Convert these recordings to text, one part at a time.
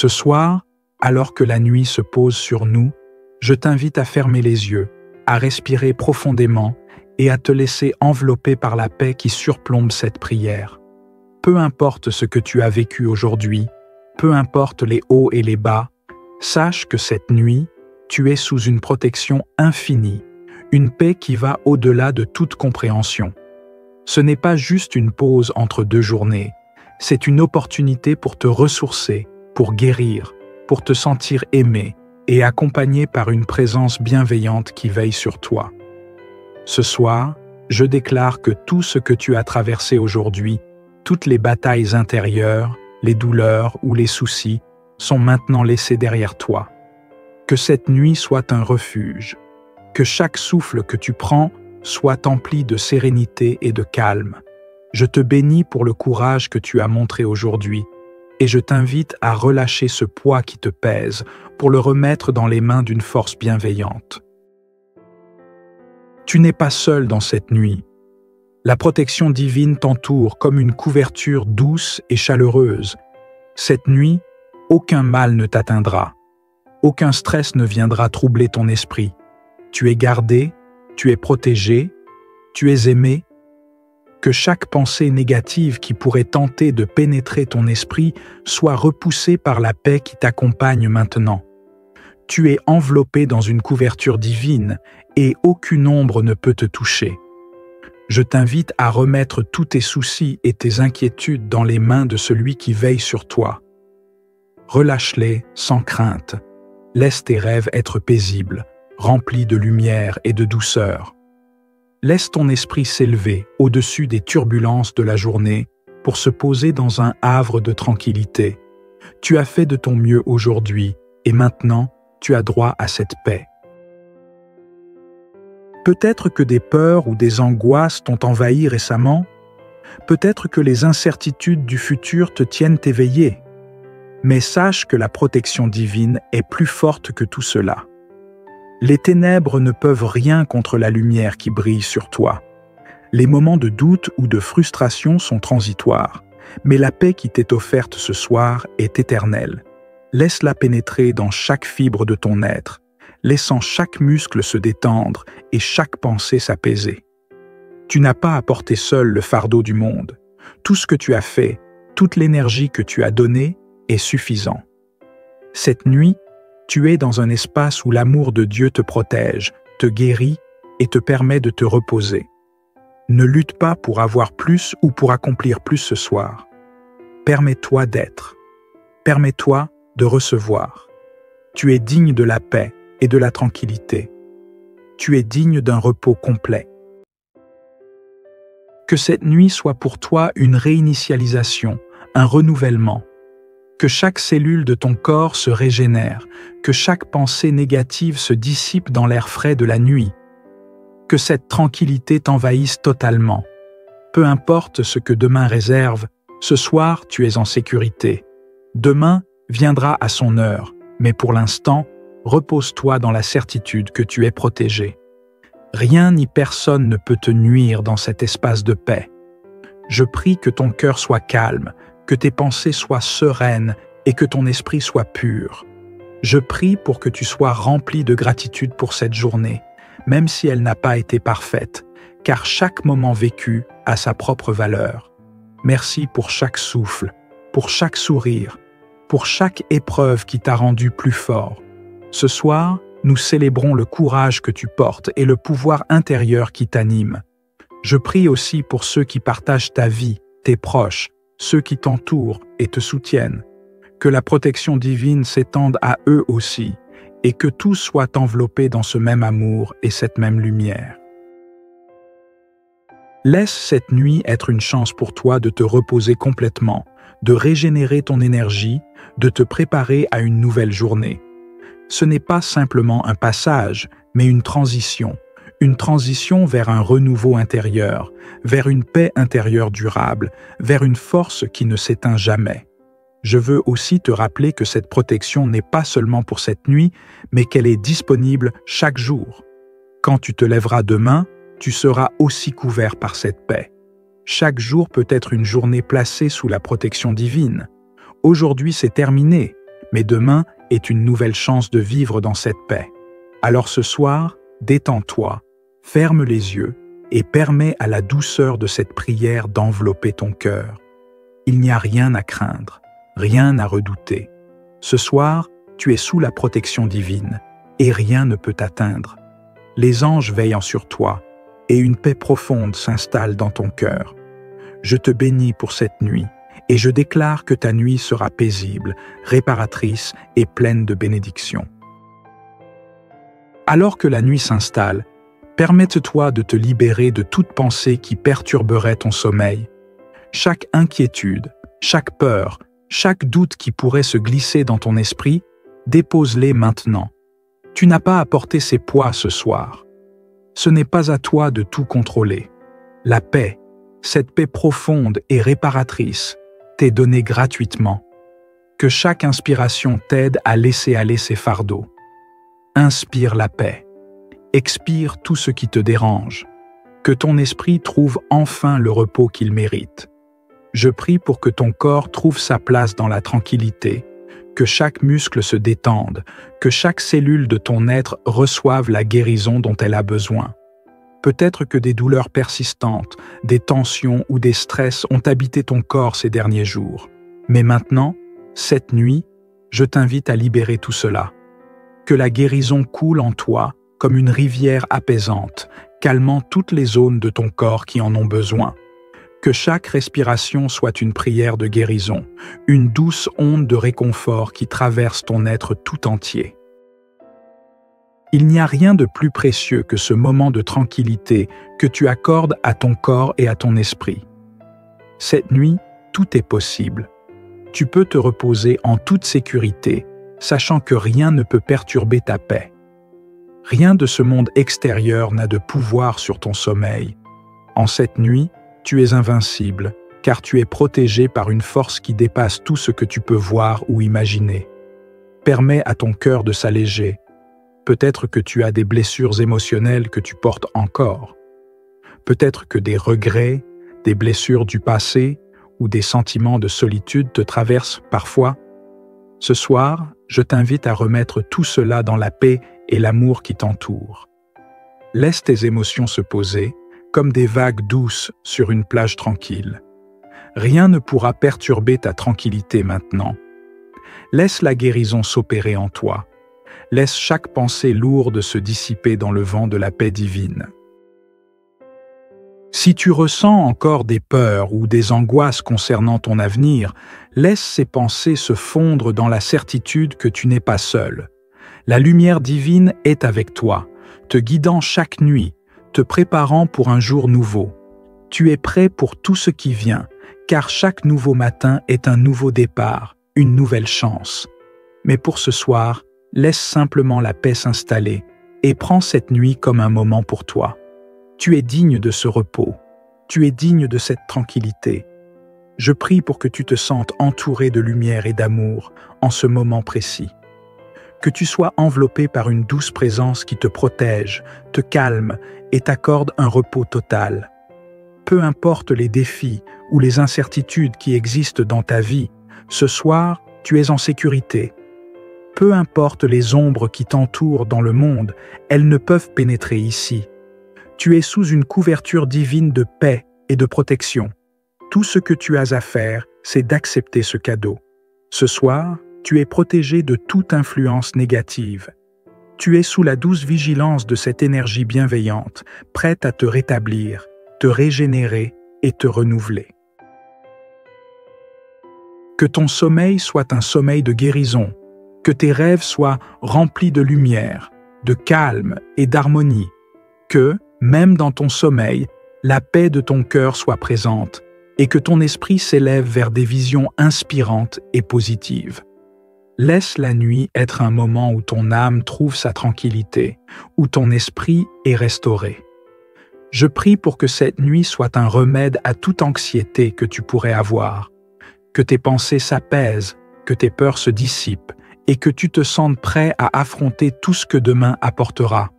Ce soir, alors que la nuit se pose sur nous, je t'invite à fermer les yeux, à respirer profondément et à te laisser envelopper par la paix qui surplombe cette prière. Peu importe ce que tu as vécu aujourd'hui, peu importe les hauts et les bas, sache que cette nuit, tu es sous une protection infinie, une paix qui va au-delà de toute compréhension. Ce n'est pas juste une pause entre deux journées, c'est une opportunité pour te ressourcer, pour guérir, pour te sentir aimé et accompagné par une présence bienveillante qui veille sur toi. Ce soir, je déclare que tout ce que tu as traversé aujourd'hui, toutes les batailles intérieures, les douleurs ou les soucis, sont maintenant laissés derrière toi. Que cette nuit soit un refuge, que chaque souffle que tu prends soit empli de sérénité et de calme. Je te bénis pour le courage que tu as montré aujourd'hui et je t'invite à relâcher ce poids qui te pèse pour le remettre dans les mains d'une force bienveillante. Tu n'es pas seul dans cette nuit. La protection divine t'entoure comme une couverture douce et chaleureuse. Cette nuit, aucun mal ne t'atteindra. Aucun stress ne viendra troubler ton esprit. Tu es gardé, tu es protégé, tu es aimé. Que chaque pensée négative qui pourrait tenter de pénétrer ton esprit soit repoussée par la paix qui t'accompagne maintenant. Tu es enveloppé dans une couverture divine et aucune ombre ne peut te toucher. Je t'invite à remettre tous tes soucis et tes inquiétudes dans les mains de celui qui veille sur toi. Relâche-les sans crainte. Laisse tes rêves être paisibles, remplis de lumière et de douceur. Laisse ton esprit s'élever au-dessus des turbulences de la journée pour se poser dans un havre de tranquillité. Tu as fait de ton mieux aujourd'hui et maintenant, tu as droit à cette paix. Peut-être que des peurs ou des angoisses t'ont envahi récemment. Peut-être que les incertitudes du futur te tiennent éveillé. Mais sache que la protection divine est plus forte que tout cela. Les ténèbres ne peuvent rien contre la lumière qui brille sur toi. Les moments de doute ou de frustration sont transitoires, mais la paix qui t'est offerte ce soir est éternelle. Laisse-la pénétrer dans chaque fibre de ton être, laissant chaque muscle se détendre et chaque pensée s'apaiser. Tu n'as pas à porter seul le fardeau du monde. Tout ce que tu as fait, toute l'énergie que tu as donnée est suffisant. Cette nuit, tu es dans un espace où l'amour de Dieu te protège, te guérit et te permet de te reposer. Ne lutte pas pour avoir plus ou pour accomplir plus ce soir. Permets-toi d'être. Permets-toi de recevoir. Tu es digne de la paix et de la tranquillité. Tu es digne d'un repos complet. Que cette nuit soit pour toi une réinitialisation, un renouvellement. Que chaque cellule de ton corps se régénère, que chaque pensée négative se dissipe dans l'air frais de la nuit. Que cette tranquillité t'envahisse totalement. Peu importe ce que demain réserve, ce soir tu es en sécurité. Demain viendra à son heure, mais pour l'instant, repose-toi dans la certitude que tu es protégé. Rien ni personne ne peut te nuire dans cet espace de paix. Je prie que ton cœur soit calme, que tes pensées soient sereines et que ton esprit soit pur. Je prie pour que tu sois rempli de gratitude pour cette journée, même si elle n'a pas été parfaite, car chaque moment vécu a sa propre valeur. Merci pour chaque souffle, pour chaque sourire, pour chaque épreuve qui t'a rendu plus fort. Ce soir, nous célébrons le courage que tu portes et le pouvoir intérieur qui t'anime. Je prie aussi pour ceux qui partagent ta vie, tes proches, ceux qui t'entourent et te soutiennent. Que la protection divine s'étende à eux aussi et que tous soient enveloppés dans ce même amour et cette même lumière. Laisse cette nuit être une chance pour toi de te reposer complètement, de régénérer ton énergie, de te préparer à une nouvelle journée. Ce n'est pas simplement un passage, mais une transition vers un renouveau intérieur, vers une paix intérieure durable, vers une force qui ne s'éteint jamais. Je veux aussi te rappeler que cette protection n'est pas seulement pour cette nuit, mais qu'elle est disponible chaque jour. Quand tu te lèveras demain, tu seras aussi couvert par cette paix. Chaque jour peut être une journée placée sous la protection divine. Aujourd'hui, c'est terminé, mais demain est une nouvelle chance de vivre dans cette paix. Alors ce soir, détends-toi, ferme les yeux et permets à la douceur de cette prière d'envelopper ton cœur. Il n'y a rien à craindre, rien à redouter. Ce soir, tu es sous la protection divine et rien ne peut t'atteindre. Les anges veillent sur toi et une paix profonde s'installe dans ton cœur. Je te bénis pour cette nuit et je déclare que ta nuit sera paisible, réparatrice et pleine de bénédictions. Alors que la nuit s'installe, permette-toi de te libérer de toute pensée qui perturberait ton sommeil. Chaque inquiétude, chaque peur, chaque doute qui pourrait se glisser dans ton esprit, dépose-les maintenant. Tu n'as pas à porter ces poids ce soir. Ce n'est pas à toi de tout contrôler. La paix, cette paix profonde et réparatrice, t'est donnée gratuitement. Que chaque inspiration t'aide à laisser aller ces fardeaux. Inspire la paix. Expire tout ce qui te dérange. Que ton esprit trouve enfin le repos qu'il mérite. Je prie pour que ton corps trouve sa place dans la tranquillité, que chaque muscle se détende, que chaque cellule de ton être reçoive la guérison dont elle a besoin. Peut-être que des douleurs persistantes, des tensions ou des stress ont habité ton corps ces derniers jours. Mais maintenant, cette nuit, je t'invite à libérer tout cela. Que la guérison coule en toi comme une rivière apaisante, calmant toutes les zones de ton corps qui en ont besoin. Que chaque respiration soit une prière de guérison, une douce onde de réconfort qui traverse ton être tout entier. Il n'y a rien de plus précieux que ce moment de tranquillité que tu accordes à ton corps et à ton esprit. Cette nuit, tout est possible. Tu peux te reposer en toute sécurité, sachant que rien ne peut perturber ta paix. Rien de ce monde extérieur n'a de pouvoir sur ton sommeil. En cette nuit, tu es invincible, car tu es protégé par une force qui dépasse tout ce que tu peux voir ou imaginer. Permets à ton cœur de s'alléger. Peut-être que tu as des blessures émotionnelles que tu portes encore. Peut-être que des regrets, des blessures du passé ou des sentiments de solitude te traversent parfois. Ce soir, je t'invite à remettre tout cela dans la paix et l'amour qui t'entourent. Laisse tes émotions se poser, comme des vagues douces sur une plage tranquille. Rien ne pourra perturber ta tranquillité maintenant. Laisse la guérison s'opérer en toi. Laisse chaque pensée lourde se dissiper dans le vent de la paix divine. Si tu ressens encore des peurs ou des angoisses concernant ton avenir, laisse ces pensées se fondre dans la certitude que tu n'es pas seul. La lumière divine est avec toi, te guidant chaque nuit, te préparant pour un jour nouveau. Tu es prêt pour tout ce qui vient, car chaque nouveau matin est un nouveau départ, une nouvelle chance. Mais pour ce soir, laisse simplement la paix s'installer et prends cette nuit comme un moment pour toi. Tu es digne de ce repos, tu es digne de cette tranquillité. Je prie pour que tu te sentes entouré de lumière et d'amour en ce moment précis. Que tu sois enveloppé par une douce présence qui te protège, te calme et t'accorde un repos total. Peu importe les défis ou les incertitudes qui existent dans ta vie, ce soir, tu es en sécurité. Peu importe les ombres qui t'entourent dans le monde, elles ne peuvent pénétrer ici. Tu es sous une couverture divine de paix et de protection. Tout ce que tu as à faire, c'est d'accepter ce cadeau. Ce soir, tu es protégé de toute influence négative. Tu es sous la douce vigilance de cette énergie bienveillante, prête à te rétablir, te régénérer et te renouveler. Que ton sommeil soit un sommeil de guérison, que tes rêves soient remplis de lumière, de calme et d'harmonie, que, même dans ton sommeil, la paix de ton cœur soit présente et que ton esprit s'élève vers des visions inspirantes et positives. Laisse la nuit être un moment où ton âme trouve sa tranquillité, où ton esprit est restauré. Je prie pour que cette nuit soit un remède à toute anxiété que tu pourrais avoir, que tes pensées s'apaisent, que tes peurs se dissipent et que tu te sentes prêt à affronter tout ce que demain apportera.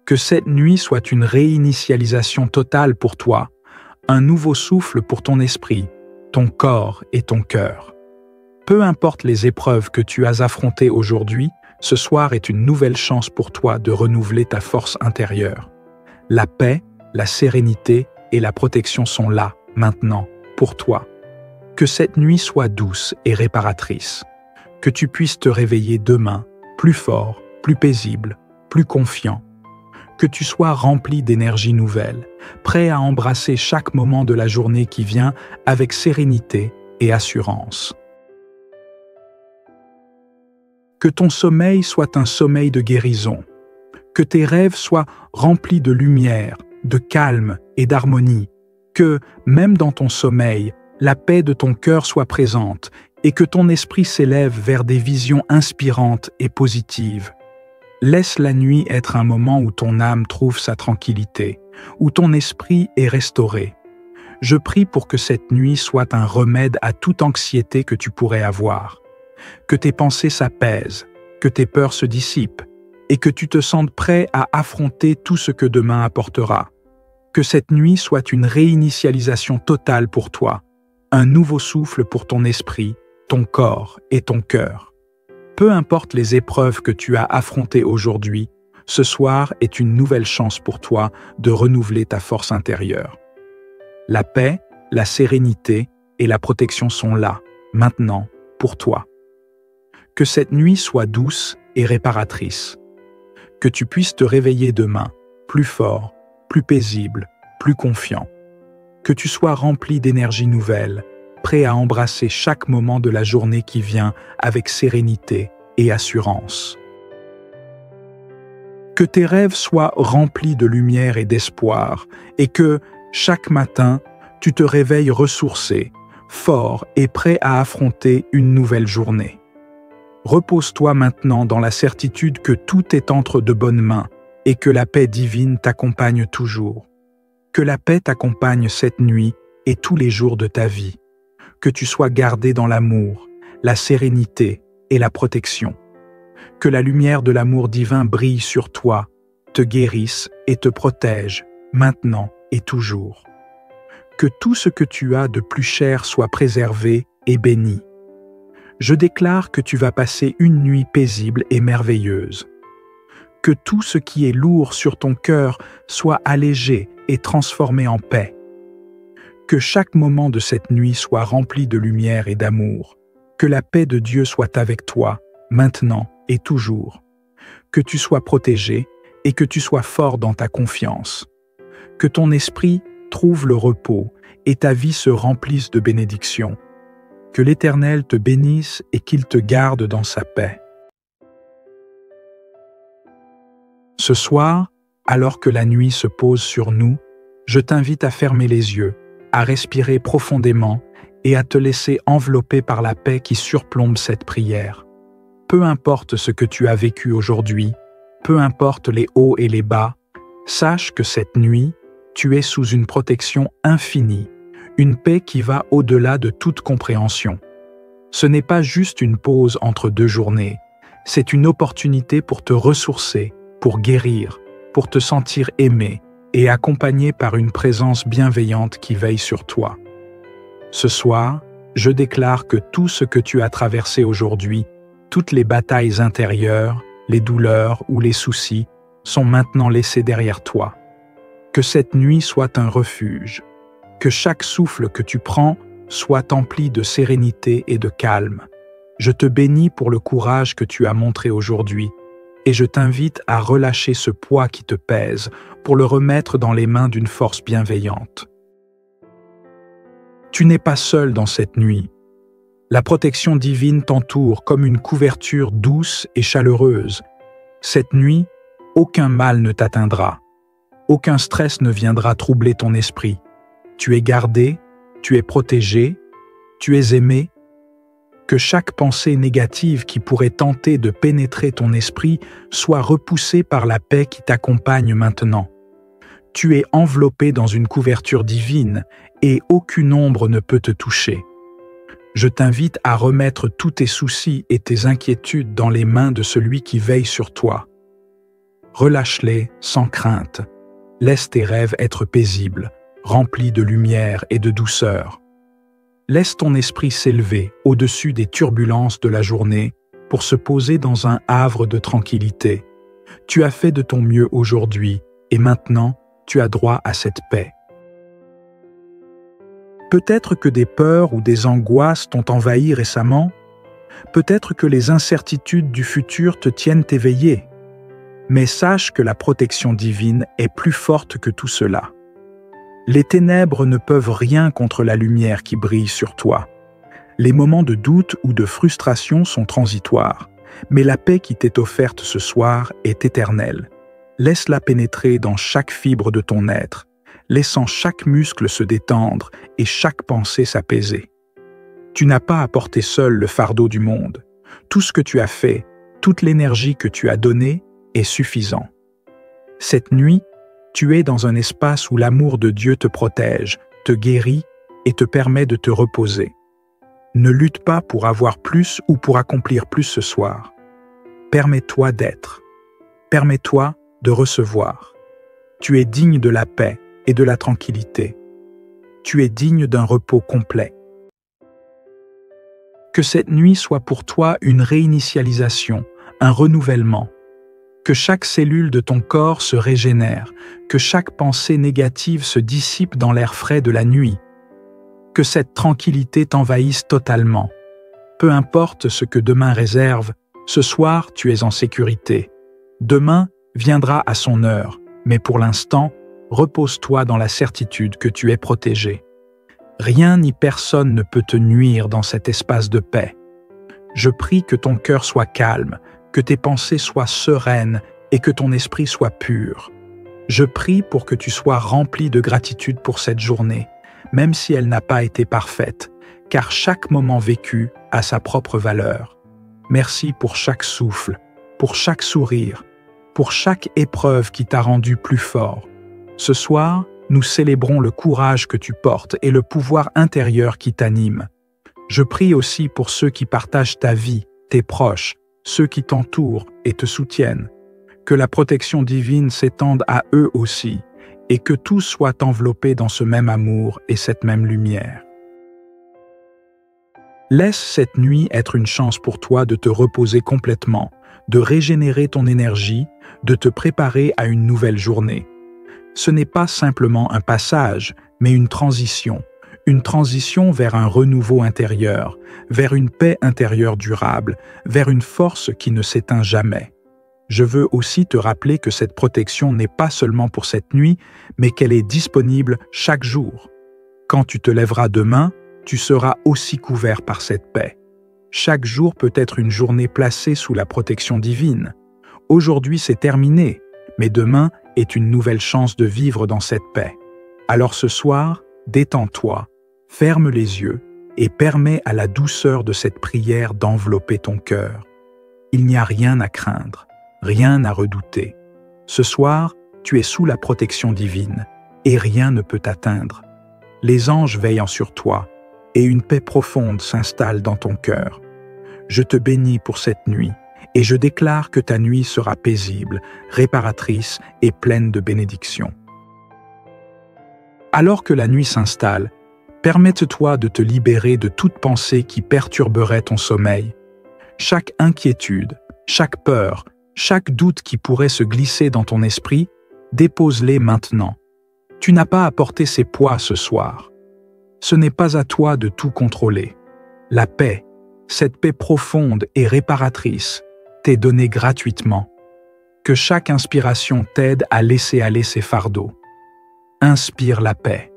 Que cette nuit soit une réinitialisation totale pour toi, un nouveau souffle pour ton esprit, ton corps et ton cœur. Peu importe les épreuves que tu as affrontées aujourd'hui, ce soir est une nouvelle chance pour toi de renouveler ta force intérieure. La paix, la sérénité et la protection sont là, maintenant, pour toi. Que cette nuit soit douce et réparatrice. Que tu puisses te réveiller demain, plus fort, plus paisible, plus confiant. Que tu sois rempli d'énergie nouvelle, prêt à embrasser chaque moment de la journée qui vient avec sérénité et assurance. Que ton sommeil soit un sommeil de guérison. Que tes rêves soient remplis de lumière, de calme et d'harmonie. Que, même dans ton sommeil, la paix de ton cœur soit présente et que ton esprit s'élève vers des visions inspirantes et positives. Laisse la nuit être un moment où ton âme trouve sa tranquillité, où ton esprit est restauré. Je prie pour que cette nuit soit un remède à toute anxiété que tu pourrais avoir. Que tes pensées s'apaisent, que tes peurs se dissipent et que tu te sentes prêt à affronter tout ce que demain apportera. Que cette nuit soit une réinitialisation totale pour toi, un nouveau souffle pour ton esprit, ton corps et ton cœur. Peu importe les épreuves que tu as affrontées aujourd'hui, ce soir est une nouvelle chance pour toi de renouveler ta force intérieure. La paix, la sérénité et la protection sont là, maintenant, pour toi. Que cette nuit soit douce et réparatrice. Que tu puisses te réveiller demain, plus fort, plus paisible, plus confiant. Que tu sois rempli d'énergie nouvelle, prêt à embrasser chaque moment de la journée qui vient avec sérénité et assurance. Que tes rêves soient remplis de lumière et d'espoir, et que, chaque matin, tu te réveilles ressourcé, fort et prêt à affronter une nouvelle journée. Repose-toi maintenant dans la certitude que tout est entre de bonnes mains et que la paix divine t'accompagne toujours. Que la paix t'accompagne cette nuit et tous les jours de ta vie. Que tu sois gardé dans l'amour, la sérénité et la protection. Que la lumière de l'amour divin brille sur toi, te guérisse et te protège, maintenant et toujours. Que tout ce que tu as de plus cher soit préservé et béni. Je déclare que tu vas passer une nuit paisible et merveilleuse. Que tout ce qui est lourd sur ton cœur soit allégé et transformé en paix. Que chaque moment de cette nuit soit rempli de lumière et d'amour. Que la paix de Dieu soit avec toi, maintenant et toujours. Que tu sois protégé et que tu sois fort dans ta confiance. Que ton esprit trouve le repos et ta vie se remplisse de bénédictions. Que l'Éternel te bénisse et qu'il te garde dans sa paix. Ce soir, alors que la nuit se pose sur nous, je t'invite à fermer les yeux, à respirer profondément et à te laisser envelopper par la paix qui surplombe cette prière. Peu importe ce que tu as vécu aujourd'hui, peu importe les hauts et les bas, sache que cette nuit, tu es sous une protection infinie, une paix qui va au-delà de toute compréhension. Ce n'est pas juste une pause entre deux journées, c'est une opportunité pour te ressourcer, pour guérir, pour te sentir aimé et accompagné par une présence bienveillante qui veille sur toi. Ce soir, je déclare que tout ce que tu as traversé aujourd'hui, toutes les batailles intérieures, les douleurs ou les soucis, sont maintenant laissés derrière toi. Que cette nuit soit un refuge, que chaque souffle que tu prends soit empli de sérénité et de calme. Je te bénis pour le courage que tu as montré aujourd'hui et je t'invite à relâcher ce poids qui te pèse pour le remettre dans les mains d'une force bienveillante. Tu n'es pas seul dans cette nuit. La protection divine t'entoure comme une couverture douce et chaleureuse. Cette nuit, aucun mal ne t'atteindra. Aucun stress ne viendra troubler ton esprit. Tu es gardé, tu es protégé, tu es aimé. Que chaque pensée négative qui pourrait tenter de pénétrer ton esprit soit repoussée par la paix qui t'accompagne maintenant. Tu es enveloppé dans une couverture divine et aucune ombre ne peut te toucher. Je t'invite à remettre tous tes soucis et tes inquiétudes dans les mains de celui qui veille sur toi. Relâche-les sans crainte. Laisse tes rêves être paisibles, remplis de lumière et de douceur. Laisse ton esprit s'élever au-dessus des turbulences de la journée pour se poser dans un havre de tranquillité. Tu as fait de ton mieux aujourd'hui et maintenant tu as droit à cette paix. Peut-être que des peurs ou des angoisses t'ont envahi récemment. Peut-être que les incertitudes du futur te tiennent éveillé. Mais sache que la protection divine est plus forte que tout cela. Les ténèbres ne peuvent rien contre la lumière qui brille sur toi. Les moments de doute ou de frustration sont transitoires, mais la paix qui t'est offerte ce soir est éternelle. Laisse-la pénétrer dans chaque fibre de ton être, laissant chaque muscle se détendre et chaque pensée s'apaiser. Tu n'as pas à porter seul le fardeau du monde. Tout ce que tu as fait, toute l'énergie que tu as donnée est suffisant. Cette nuit, tu es dans un espace où l'amour de Dieu te protège, te guérit et te permet de te reposer. Ne lutte pas pour avoir plus ou pour accomplir plus ce soir. Permets-toi d'être. Permets-toi de recevoir. Tu es digne de la paix et de la tranquillité. Tu es digne d'un repos complet. Que cette nuit soit pour toi une réinitialisation, un renouvellement. Que chaque cellule de ton corps se régénère, que chaque pensée négative se dissipe dans l'air frais de la nuit. Que cette tranquillité t'envahisse totalement. Peu importe ce que demain réserve, ce soir tu es en sécurité. Demain viendra à son heure, mais pour l'instant, repose-toi dans la certitude que tu es protégé. Rien ni personne ne peut te nuire dans cet espace de paix. Je prie que ton cœur soit calme, que tes pensées soient sereines et que ton esprit soit pur. Je prie pour que tu sois rempli de gratitude pour cette journée, même si elle n'a pas été parfaite, car chaque moment vécu a sa propre valeur. Merci pour chaque souffle, pour chaque sourire, pour chaque épreuve qui t'a rendu plus fort. Ce soir, nous célébrons le courage que tu portes et le pouvoir intérieur qui t'anime. Je prie aussi pour ceux qui partagent ta vie, tes proches, ceux qui t'entourent et te soutiennent. Que la protection divine s'étende à eux aussi et que tous soient enveloppés dans ce même amour et cette même lumière. Laisse cette nuit être une chance pour toi de te reposer complètement, de régénérer ton énergie, de te préparer à une nouvelle journée. Ce n'est pas simplement un passage, mais une transition vers un renouveau intérieur, vers une paix intérieure durable, vers une force qui ne s'éteint jamais. Je veux aussi te rappeler que cette protection n'est pas seulement pour cette nuit, mais qu'elle est disponible chaque jour. Quand tu te lèveras demain, tu seras aussi couvert par cette paix. Chaque jour peut être une journée placée sous la protection divine. Aujourd'hui, c'est terminé, mais demain est une nouvelle chance de vivre dans cette paix. Alors ce soir, détends-toi, ferme les yeux et permets à la douceur de cette prière d'envelopper ton cœur. Il n'y a rien à craindre, rien à redouter. Ce soir, tu es sous la protection divine et rien ne peut t'atteindre. Les anges veillent sur toi et une paix profonde s'installe dans ton cœur. Je te bénis pour cette nuit et je déclare que ta nuit sera paisible, réparatrice et pleine de bénédictions. Alors que la nuit s'installe, permette-toi de te libérer de toute pensée qui perturberait ton sommeil. Chaque inquiétude, chaque peur, chaque doute qui pourrait se glisser dans ton esprit, dépose-les maintenant. Tu n'as pas à porter ces poids ce soir. Ce n'est pas à toi de tout contrôler. La paix, cette paix profonde et réparatrice, t'est donnée gratuitement. Que chaque inspiration t'aide à laisser aller ces fardeaux. Inspire la paix.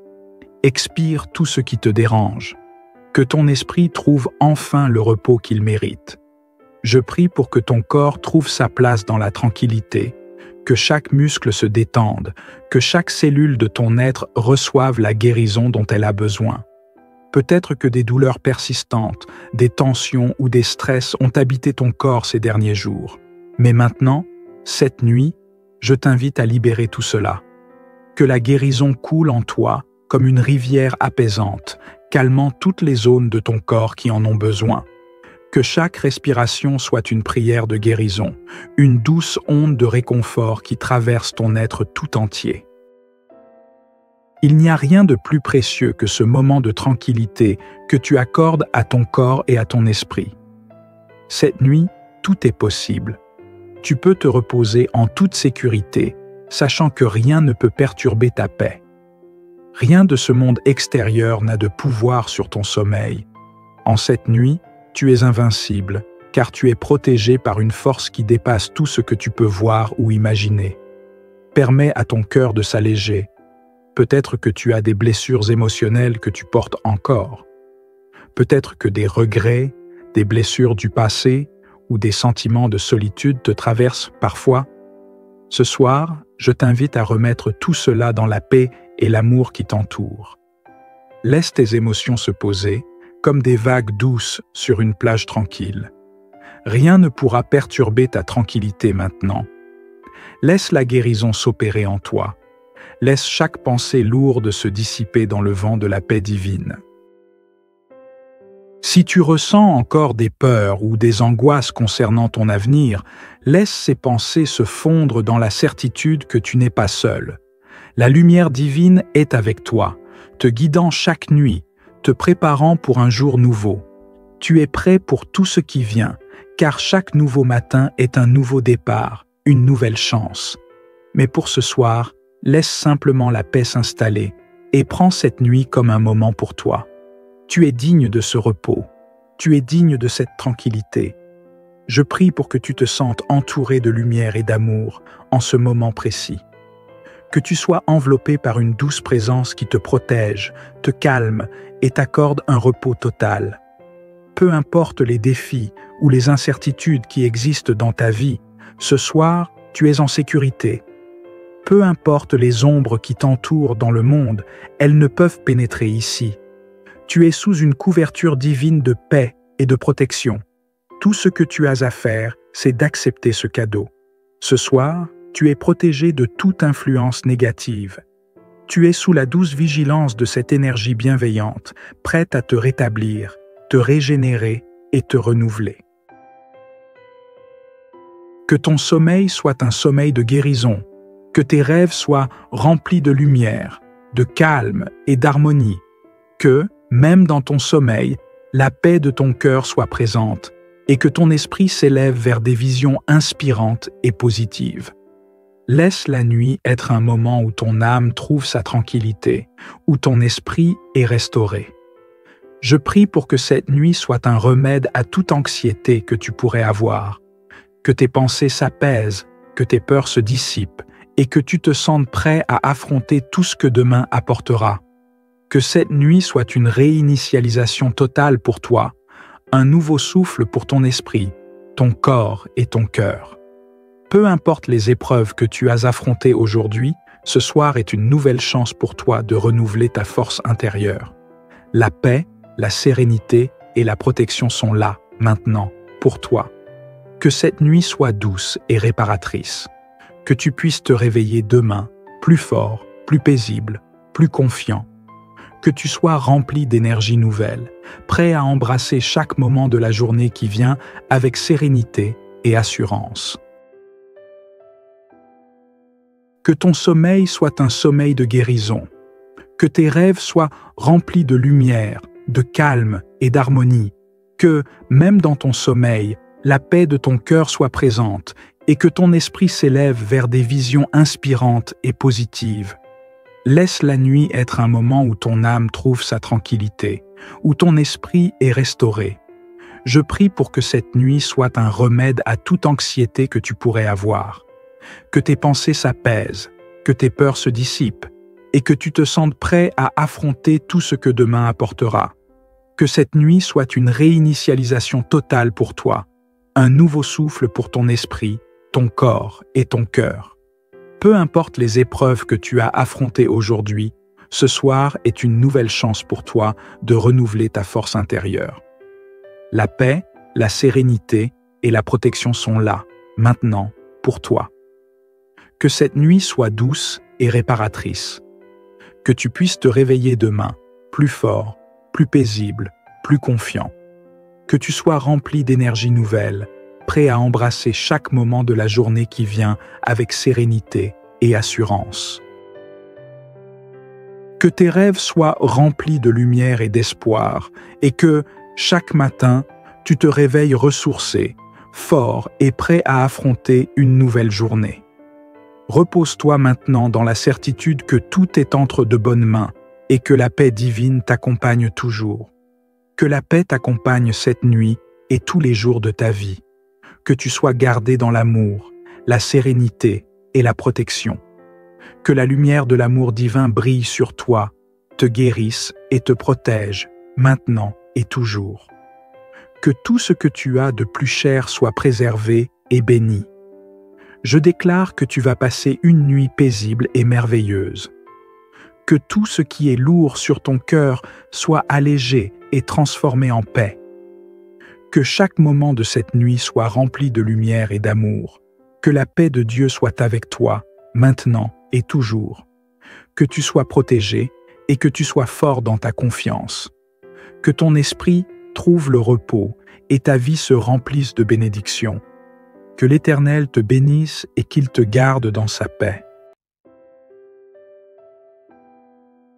Expire tout ce qui te dérange. Que ton esprit trouve enfin le repos qu'il mérite. Je prie pour que ton corps trouve sa place dans la tranquillité, que chaque muscle se détende, que chaque cellule de ton être reçoive la guérison dont elle a besoin. Peut-être que des douleurs persistantes, des tensions ou des stress ont habité ton corps ces derniers jours. Mais maintenant, cette nuit, je t'invite à libérer tout cela. Que la guérison coule en toi comme une rivière apaisante, calmant toutes les zones de ton corps qui en ont besoin. Que chaque respiration soit une prière de guérison, une douce onde de réconfort qui traverse ton être tout entier. Il n'y a rien de plus précieux que ce moment de tranquillité que tu accordes à ton corps et à ton esprit. Cette nuit, tout est possible. Tu peux te reposer en toute sécurité, sachant que rien ne peut perturber ta paix. Rien de ce monde extérieur n'a de pouvoir sur ton sommeil. En cette nuit, tu es invincible, car tu es protégé par une force qui dépasse tout ce que tu peux voir ou imaginer. Permets à ton cœur de s'alléger. Peut-être que tu as des blessures émotionnelles que tu portes encore. Peut-être que des regrets, des blessures du passé ou des sentiments de solitude te traversent parfois. Ce soir, je t'invite à remettre tout cela dans la paix et l'amour qui t'entourent. Laisse tes émotions se poser, comme des vagues douces sur une plage tranquille. Rien ne pourra perturber ta tranquillité maintenant. Laisse la guérison s'opérer en toi. Laisse chaque pensée lourde se dissiper dans le vent de la paix divine. Si tu ressens encore des peurs ou des angoisses concernant ton avenir, laisse ces pensées se fondre dans la certitude que tu n'es pas seul. La lumière divine est avec toi, te guidant chaque nuit, te préparant pour un jour nouveau. Tu es prêt pour tout ce qui vient, car chaque nouveau matin est un nouveau départ, une nouvelle chance. Mais pour ce soir, laisse simplement la paix s'installer et prends cette nuit comme un moment pour toi. Tu es digne de ce repos. Tu es digne de cette tranquillité. Je prie pour que tu te sentes entouré de lumière et d'amour en ce moment précis. Que tu sois enveloppé par une douce présence qui te protège, te calme et t'accorde un repos total. Peu importe les défis ou les incertitudes qui existent dans ta vie, ce soir, tu es en sécurité. Peu importe les ombres qui t'entourent dans le monde, elles ne peuvent pénétrer ici. Tu es sous une couverture divine de paix et de protection. Tout ce que tu as à faire, c'est d'accepter ce cadeau. Ce soir, tu es protégé de toute influence négative. Tu es sous la douce vigilance de cette énergie bienveillante, prête à te rétablir, te régénérer et te renouveler. Que ton sommeil soit un sommeil de guérison, que tes rêves soient remplis de lumière, de calme et d'harmonie, que, même dans ton sommeil, la paix de ton cœur soit présente et que ton esprit s'élève vers des visions inspirantes et positives. Laisse la nuit être un moment où ton âme trouve sa tranquillité, où ton esprit est restauré. Je prie pour que cette nuit soit un remède à toute anxiété que tu pourrais avoir, que tes pensées s'apaisent, que tes peurs se dissipent et que tu te sentes prêt à affronter tout ce que demain apportera. Que cette nuit soit une réinitialisation totale pour toi, un nouveau souffle pour ton esprit, ton corps et ton cœur. Peu importe les épreuves que tu as affrontées aujourd'hui, ce soir est une nouvelle chance pour toi de renouveler ta force intérieure. La paix, la sérénité et la protection sont là, maintenant, pour toi. Que cette nuit soit douce et réparatrice. Que tu puisses te réveiller demain, plus fort, plus paisible, plus confiant. Que tu sois rempli d'énergie nouvelle, prêt à embrasser chaque moment de la journée qui vient avec sérénité et assurance. Que ton sommeil soit un sommeil de guérison, que tes rêves soient remplis de lumière, de calme et d'harmonie, que, même dans ton sommeil, la paix de ton cœur soit présente et que ton esprit s'élève vers des visions inspirantes et positives. Laisse la nuit être un moment où ton âme trouve sa tranquillité, où ton esprit est restauré. Je prie pour que cette nuit soit un remède à toute anxiété que tu pourrais avoir, que tes pensées s'apaisent, que tes peurs se dissipent et que tu te sentes prêt à affronter tout ce que demain apportera. Que cette nuit soit une réinitialisation totale pour toi, un nouveau souffle pour ton esprit, ton corps et ton cœur. Peu importe les épreuves que tu as affrontées aujourd'hui, ce soir est une nouvelle chance pour toi de renouveler ta force intérieure. La paix, la sérénité et la protection sont là, maintenant, pour toi. Que cette nuit soit douce et réparatrice. Que tu puisses te réveiller demain, plus fort, plus paisible, plus confiant. Que tu sois rempli d'énergie nouvelle, prêt à embrasser chaque moment de la journée qui vient avec sérénité et assurance. Que tes rêves soient remplis de lumière et d'espoir, et que, chaque matin, tu te réveilles ressourcé, fort et prêt à affronter une nouvelle journée. Repose-toi maintenant dans la certitude que tout est entre de bonnes mains et que la paix divine t'accompagne toujours. Que la paix t'accompagne cette nuit et tous les jours de ta vie. Que tu sois gardé dans l'amour, la sérénité et la protection. Que la lumière de l'amour divin brille sur toi, te guérisse et te protège, maintenant et toujours. Que tout ce que tu as de plus cher soit préservé et béni. Je déclare que tu vas passer une nuit paisible et merveilleuse. Que tout ce qui est lourd sur ton cœur soit allégé et transformé en paix. Que chaque moment de cette nuit soit rempli de lumière et d'amour. Que la paix de Dieu soit avec toi, maintenant et toujours. Que tu sois protégé et que tu sois fort dans ta confiance. Que ton esprit trouve le repos et ta vie se remplisse de bénédictions. Que l'Éternel te bénisse et qu'il te garde dans sa paix.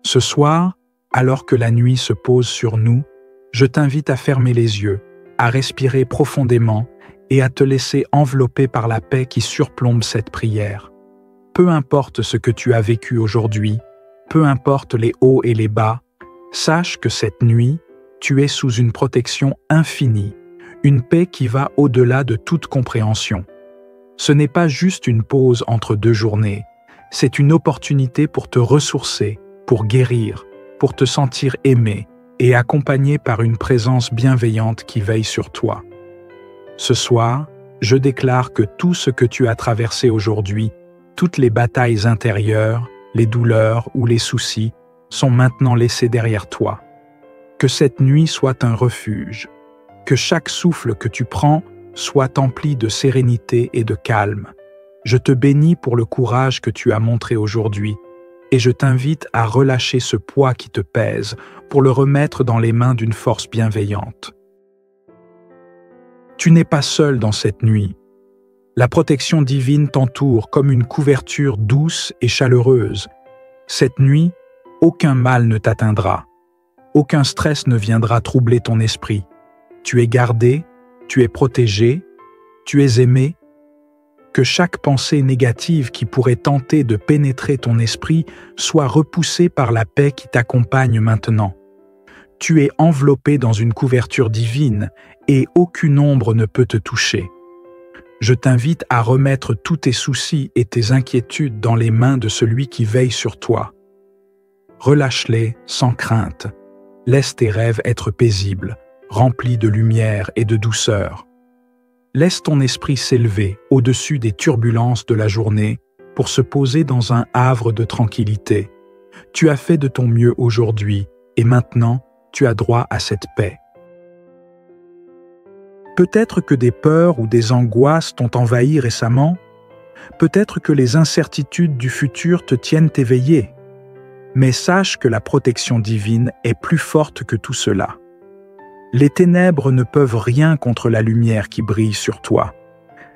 Ce soir, alors que la nuit se pose sur nous, je t'invite à fermer les yeux, à respirer profondément et à te laisser envelopper par la paix qui surplombe cette prière. Peu importe ce que tu as vécu aujourd'hui, peu importe les hauts et les bas, sache que cette nuit, tu es sous une protection infinie, une paix qui va au-delà de toute compréhension. Ce n'est pas juste une pause entre deux journées, c'est une opportunité pour te ressourcer, pour guérir, pour te sentir aimé et accompagné par une présence bienveillante qui veille sur toi. Ce soir, je déclare que tout ce que tu as traversé aujourd'hui, toutes les batailles intérieures, les douleurs ou les soucis, sont maintenant laissés derrière toi. Que cette nuit soit un refuge, que chaque souffle que tu prends soit empli de sérénité et de calme. Je te bénis pour le courage que tu as montré aujourd'hui et je t'invite à relâcher ce poids qui te pèse pour le remettre dans les mains d'une force bienveillante. Tu n'es pas seul dans cette nuit. La protection divine t'entoure comme une couverture douce et chaleureuse. Cette nuit, aucun mal ne t'atteindra. Aucun stress ne viendra troubler ton esprit. Tu es gardé, tu es protégé, tu es aimé. Que chaque pensée négative qui pourrait tenter de pénétrer ton esprit soit repoussée par la paix qui t'accompagne maintenant. Tu es enveloppé dans une couverture divine et aucune ombre ne peut te toucher. Je t'invite à remettre tous tes soucis et tes inquiétudes dans les mains de celui qui veille sur toi. Relâche-les sans crainte. Laisse tes rêves être paisibles, remplis de lumière et de douceur. Laisse ton esprit s'élever au-dessus des turbulences de la journée pour se poser dans un havre de tranquillité. Tu as fait de ton mieux aujourd'hui et maintenant, tu as droit à cette paix. Peut-être que des peurs ou des angoisses t'ont envahi récemment. Peut-être que les incertitudes du futur te tiennent éveillé. Mais sache que la protection divine est plus forte que tout cela. Les ténèbres ne peuvent rien contre la lumière qui brille sur toi.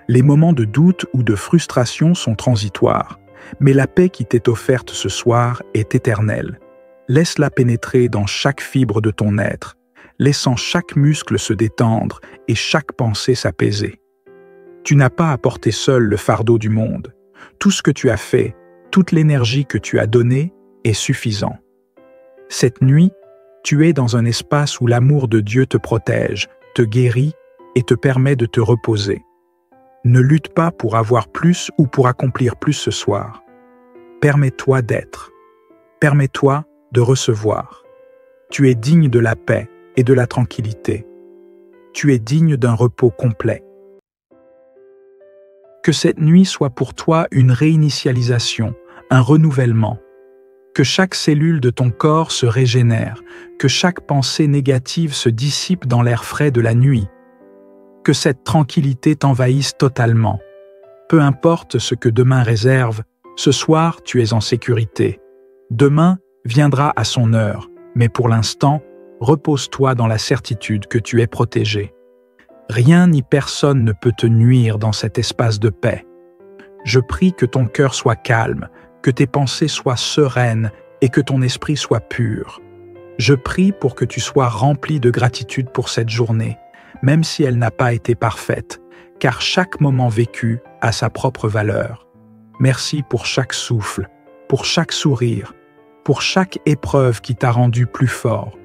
Les moments de doute ou de frustration sont transitoires, mais la paix qui t'est offerte ce soir est éternelle. Laisse-la pénétrer dans chaque fibre de ton être, laissant chaque muscle se détendre et chaque pensée s'apaiser. Tu n'as pas à porter seul le fardeau du monde. Tout ce que tu as fait, toute l'énergie que tu as donnée est suffisant. Cette nuit, tu es dans un espace où l'amour de Dieu te protège, te guérit et te permet de te reposer. Ne lutte pas pour avoir plus ou pour accomplir plus ce soir. Permets-toi d'être. Permets-toi de recevoir. Tu es digne de la paix et de la tranquillité. Tu es digne d'un repos complet. Que cette nuit soit pour toi une réinitialisation, un renouvellement. Que chaque cellule de ton corps se régénère, que chaque pensée négative se dissipe dans l'air frais de la nuit. Que cette tranquillité t'envahisse totalement. Peu importe ce que demain réserve, ce soir tu es en sécurité. Demain viendra à son heure, mais pour l'instant, repose-toi dans la certitude que tu es protégé. Rien ni personne ne peut te nuire dans cet espace de paix. Je prie que ton cœur soit calme, que tes pensées soient sereines et que ton esprit soit pur. Je prie pour que tu sois rempli de gratitude pour cette journée, même si elle n'a pas été parfaite, car chaque moment vécu a sa propre valeur. Merci pour chaque souffle, pour chaque sourire, pour chaque épreuve qui t'a rendu plus fort.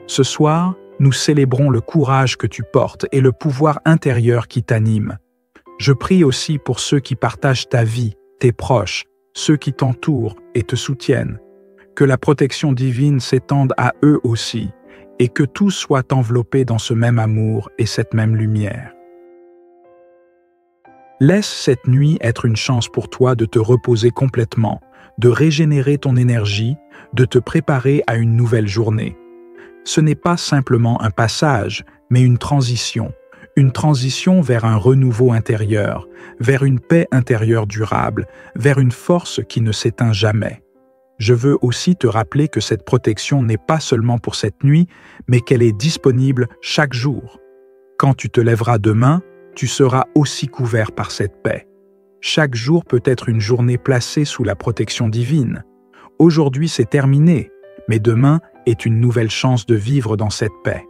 Ce soir, nous célébrons le courage que tu portes et le pouvoir intérieur qui t'anime. Je prie aussi pour ceux qui partagent ta vie, tes proches, ceux qui t'entourent et te soutiennent. Que la protection divine s'étende à eux aussi et que tous soient enveloppés dans ce même amour et cette même lumière. Laisse cette nuit être une chance pour toi de te reposer complètement, de régénérer ton énergie, de te préparer à une nouvelle journée. Ce n'est pas simplement un passage, mais une transition vers un renouveau intérieur, vers une paix intérieure durable, vers une force qui ne s'éteint jamais. Je veux aussi te rappeler que cette protection n'est pas seulement pour cette nuit, mais qu'elle est disponible chaque jour. Quand tu te lèveras demain, tu seras aussi couvert par cette paix. Chaque jour peut être une journée placée sous la protection divine. Aujourd'hui, c'est terminé, mais demain est une nouvelle chance de vivre dans cette paix.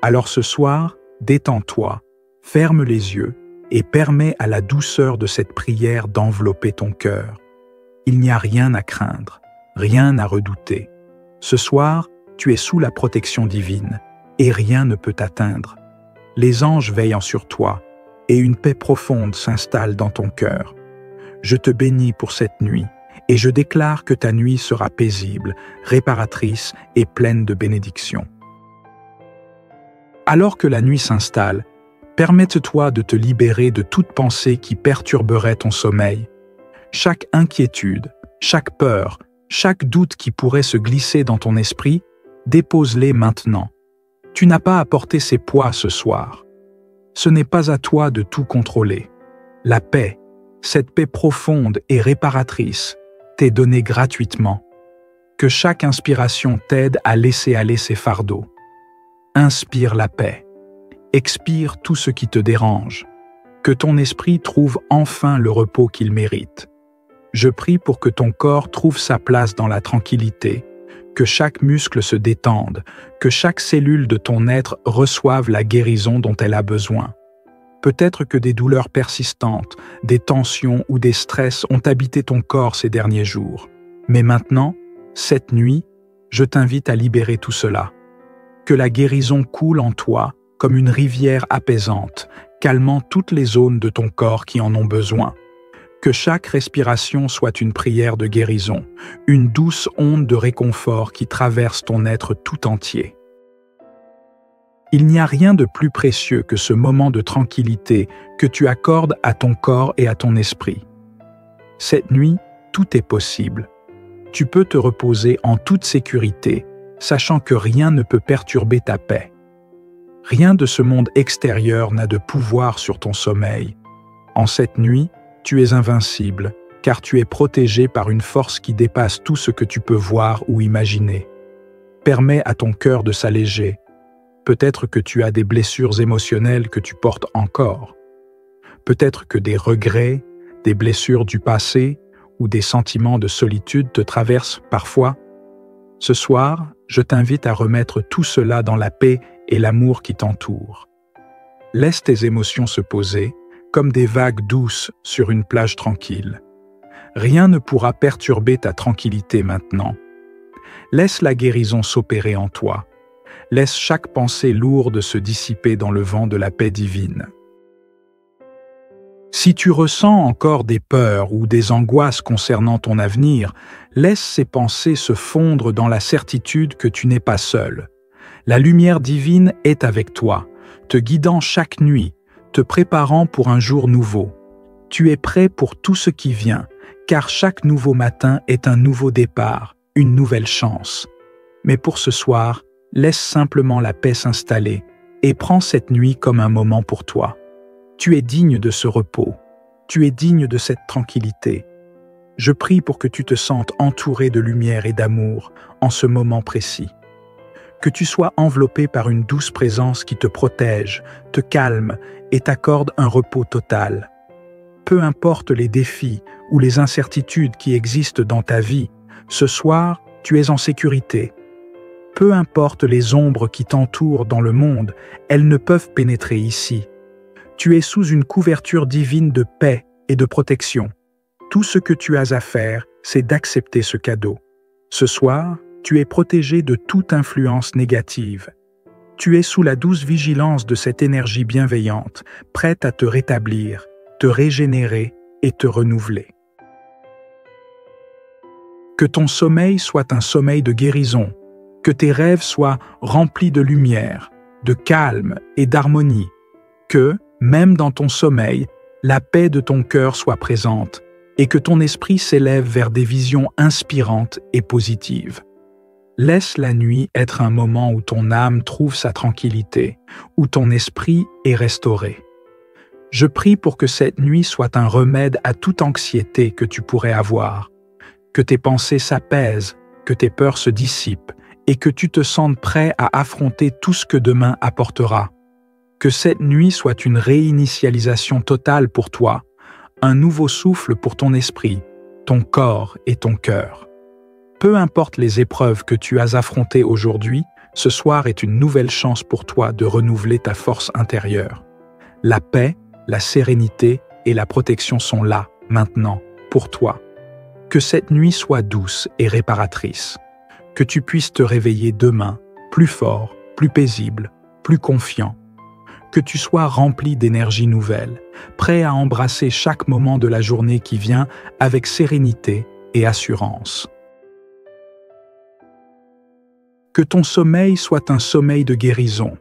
Alors ce soir, détends-toi, ferme les yeux et permets à la douceur de cette prière d'envelopper ton cœur. Il n'y a rien à craindre, rien à redouter. Ce soir, tu es sous la protection divine et rien ne peut t'atteindre. Les anges veillent sur toi et une paix profonde s'installe dans ton cœur. Je te bénis pour cette nuit et je déclare que ta nuit sera paisible, réparatrice et pleine de bénédictions. Alors que la nuit s'installe, permette-toi de te libérer de toute pensée qui perturberait ton sommeil. Chaque inquiétude, chaque peur, chaque doute qui pourrait se glisser dans ton esprit, dépose-les maintenant. Tu n'as pas à porter ces poids ce soir. Ce n'est pas à toi de tout contrôler. La paix, cette paix profonde et réparatrice, t'est donnée gratuitement. Que chaque inspiration t'aide à laisser aller ces fardeaux. Inspire la paix. Expire tout ce qui te dérange. Que ton esprit trouve enfin le repos qu'il mérite. Je prie pour que ton corps trouve sa place dans la tranquillité, que chaque muscle se détende, que chaque cellule de ton être reçoive la guérison dont elle a besoin. Peut-être que des douleurs persistantes, des tensions ou des stress ont habité ton corps ces derniers jours. Mais maintenant, cette nuit, je t'invite à libérer tout cela. Que la guérison coule en toi comme une rivière apaisante, calmant toutes les zones de ton corps qui en ont besoin. Que chaque respiration soit une prière de guérison, une douce onde de réconfort qui traverse ton être tout entier. Il n'y a rien de plus précieux que ce moment de tranquillité que tu accordes à ton corps et à ton esprit. Cette nuit, tout est possible. Tu peux te reposer en toute sécurité, sachant que rien ne peut perturber ta paix. Rien de ce monde extérieur n'a de pouvoir sur ton sommeil. En cette nuit, tu es invincible, car tu es protégé par une force qui dépasse tout ce que tu peux voir ou imaginer. Permets à ton cœur de s'alléger. Peut-être que tu as des blessures émotionnelles que tu portes encore. Peut-être que des regrets, des blessures du passé ou des sentiments de solitude te traversent parfois. Ce soir, je t'invite à remettre tout cela dans la paix et l'amour qui t'entourent. Laisse tes émotions se poser, comme des vagues douces sur une plage tranquille. Rien ne pourra perturber ta tranquillité maintenant. Laisse la guérison s'opérer en toi. Laisse chaque pensée lourde se dissiper dans le vent de la paix divine. Si tu ressens encore des peurs ou des angoisses concernant ton avenir, laisse ces pensées se fondre dans la certitude que tu n'es pas seul. La lumière divine est avec toi, te guidant chaque nuit, te préparant pour un jour nouveau. Tu es prêt pour tout ce qui vient, car chaque nouveau matin est un nouveau départ, une nouvelle chance. Mais pour ce soir, laisse simplement la paix s'installer et prends cette nuit comme un moment pour toi. Tu es digne de ce repos, tu es digne de cette tranquillité. Je prie pour que tu te sentes entouré de lumière et d'amour en ce moment précis. Que tu sois enveloppé par une douce présence qui te protège, te calme et t'accorde un repos total. Peu importe les défis ou les incertitudes qui existent dans ta vie, ce soir, tu es en sécurité. Peu importe les ombres qui t'entourent dans le monde, elles ne peuvent pénétrer ici. Tu es sous une couverture divine de paix et de protection. Tout ce que tu as à faire, c'est d'accepter ce cadeau. Ce soir, tu es protégé de toute influence négative. Tu es sous la douce vigilance de cette énergie bienveillante, prête à te rétablir, te régénérer et te renouveler. Que ton sommeil soit un sommeil de guérison, que tes rêves soient remplis de lumière, de calme et d'harmonie, que, même dans ton sommeil, la paix de ton cœur soit présente et que ton esprit s'élève vers des visions inspirantes et positives. Laisse la nuit être un moment où ton âme trouve sa tranquillité, où ton esprit est restauré. Je prie pour que cette nuit soit un remède à toute anxiété que tu pourrais avoir, que tes pensées s'apaisent, que tes peurs se dissipent et que tu te sentes prêt à affronter tout ce que demain apportera. Que cette nuit soit une réinitialisation totale pour toi, un nouveau souffle pour ton esprit, ton corps et ton cœur. Peu importe les épreuves que tu as affrontées aujourd'hui, ce soir est une nouvelle chance pour toi de renouveler ta force intérieure. La paix, la sérénité et la protection sont là, maintenant, pour toi. Que cette nuit soit douce et réparatrice. Que tu puisses te réveiller demain, plus fort, plus paisible, plus confiant. Que tu sois rempli d'énergie nouvelle, prêt à embrasser chaque moment de la journée qui vient avec sérénité et assurance. Que ton sommeil soit un sommeil de guérison,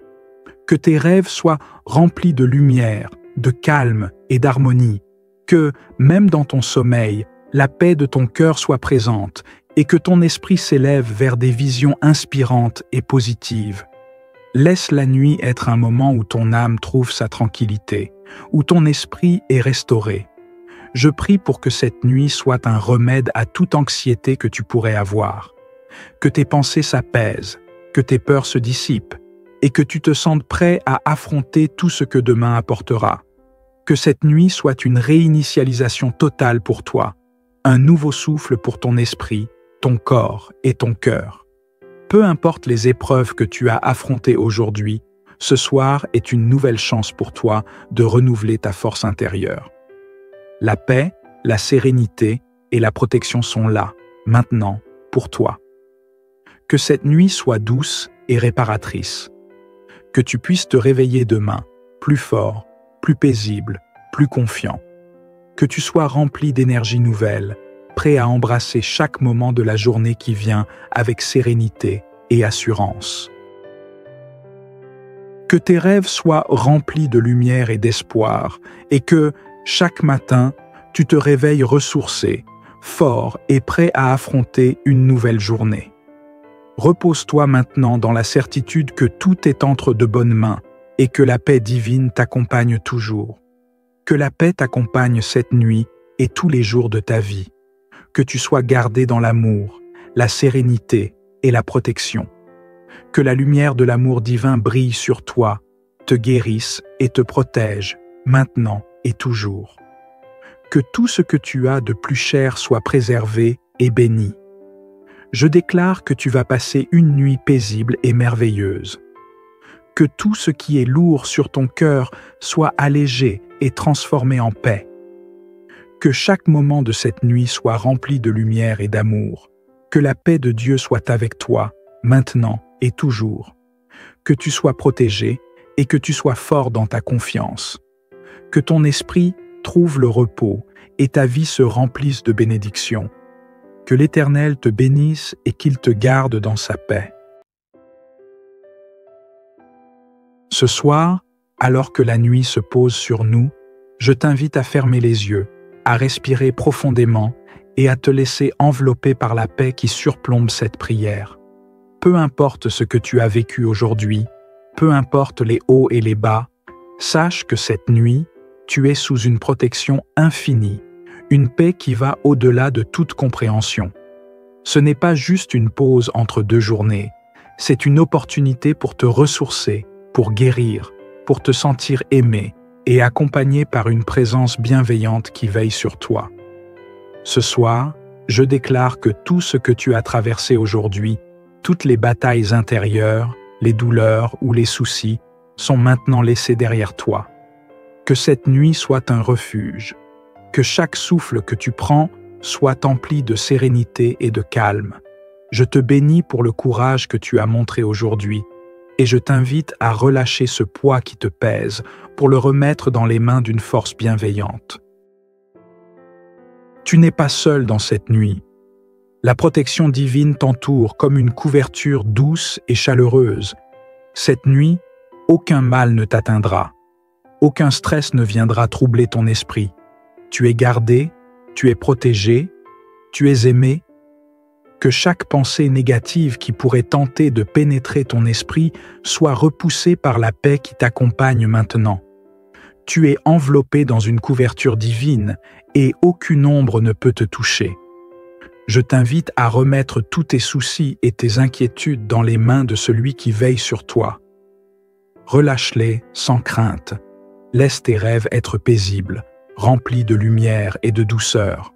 que tes rêves soient remplis de lumière, de calme et d'harmonie, que, même dans ton sommeil, la paix de ton cœur soit présente et que ton esprit s'élève vers des visions inspirantes et positives. Laisse la nuit être un moment où ton âme trouve sa tranquillité, où ton esprit est restauré. Je prie pour que cette nuit soit un remède à toute anxiété que tu pourrais avoir, que tes pensées s'apaisent, que tes peurs se dissipent et que tu te sentes prêt à affronter tout ce que demain apportera. Que cette nuit soit une réinitialisation totale pour toi, un nouveau souffle pour ton esprit, ton corps et ton cœur. Peu importe les épreuves que tu as affrontées aujourd'hui, ce soir est une nouvelle chance pour toi de renouveler ta force intérieure. La paix, la sérénité et la protection sont là, maintenant, pour toi. Que cette nuit soit douce et réparatrice. Que tu puisses te réveiller demain, plus fort, plus paisible, plus confiant. Que tu sois rempli d'énergie nouvelle, prêt à embrasser chaque moment de la journée qui vient avec sérénité et assurance. Que tes rêves soient remplis de lumière et d'espoir, et que, chaque matin, tu te réveilles ressourcé, fort et prêt à affronter une nouvelle journée. Repose-toi maintenant dans la certitude que tout est entre de bonnes mains et que la paix divine t'accompagne toujours. Que la paix t'accompagne cette nuit et tous les jours de ta vie. Que tu sois gardé dans l'amour, la sérénité et la protection. Que la lumière de l'amour divin brille sur toi, te guérisse et te protège, maintenant et toujours. Que tout ce que tu as de plus cher soit préservé et béni. Je déclare que tu vas passer une nuit paisible et merveilleuse. Que tout ce qui est lourd sur ton cœur soit allégé et transformé en paix. Que chaque moment de cette nuit soit rempli de lumière et d'amour. Que la paix de Dieu soit avec toi, maintenant et toujours. Que tu sois protégé et que tu sois fort dans ta confiance. Que ton esprit trouve le repos et ta vie se remplisse de bénédictions. Que l'Éternel te bénisse et qu'il te garde dans sa paix. Ce soir, alors que la nuit se pose sur nous, je t'invite à fermer les yeux, à respirer profondément et à te laisser envelopper par la paix qui surplombe cette prière. Peu importe ce que tu as vécu aujourd'hui, peu importe les hauts et les bas, sache que cette nuit, tu es sous une protection infinie, une paix qui va au-delà de toute compréhension. Ce n'est pas juste une pause entre deux journées, c'est une opportunité pour te ressourcer, pour guérir, pour te sentir aimé et accompagné par une présence bienveillante qui veille sur toi. Ce soir, Je déclare que tout ce que tu as traversé aujourd'hui, toutes les batailles intérieures, les douleurs ou les soucis, sont maintenant laissés derrière toi. Que cette nuit soit un refuge, que chaque souffle que tu prends soit empli de sérénité et de calme. Je te bénis pour le courage que tu as montré aujourd'hui, et je t'invite à relâcher ce poids qui te pèse pour le remettre dans les mains d'une force bienveillante. Tu n'es pas seul dans cette nuit. La protection divine t'entoure comme une couverture douce et chaleureuse. Cette nuit, aucun mal ne t'atteindra. Aucun stress ne viendra troubler ton esprit. Tu es gardé, tu es protégé, tu es aimé. Que chaque pensée négative qui pourrait tenter de pénétrer ton esprit soit repoussée par la paix qui t'accompagne maintenant. Tu es enveloppé dans une couverture divine et aucune ombre ne peut te toucher. Je t'invite à remettre tous tes soucis et tes inquiétudes dans les mains de celui qui veille sur toi. Relâche-les sans crainte. Laisse tes rêves être paisibles, remplis de lumière et de douceur.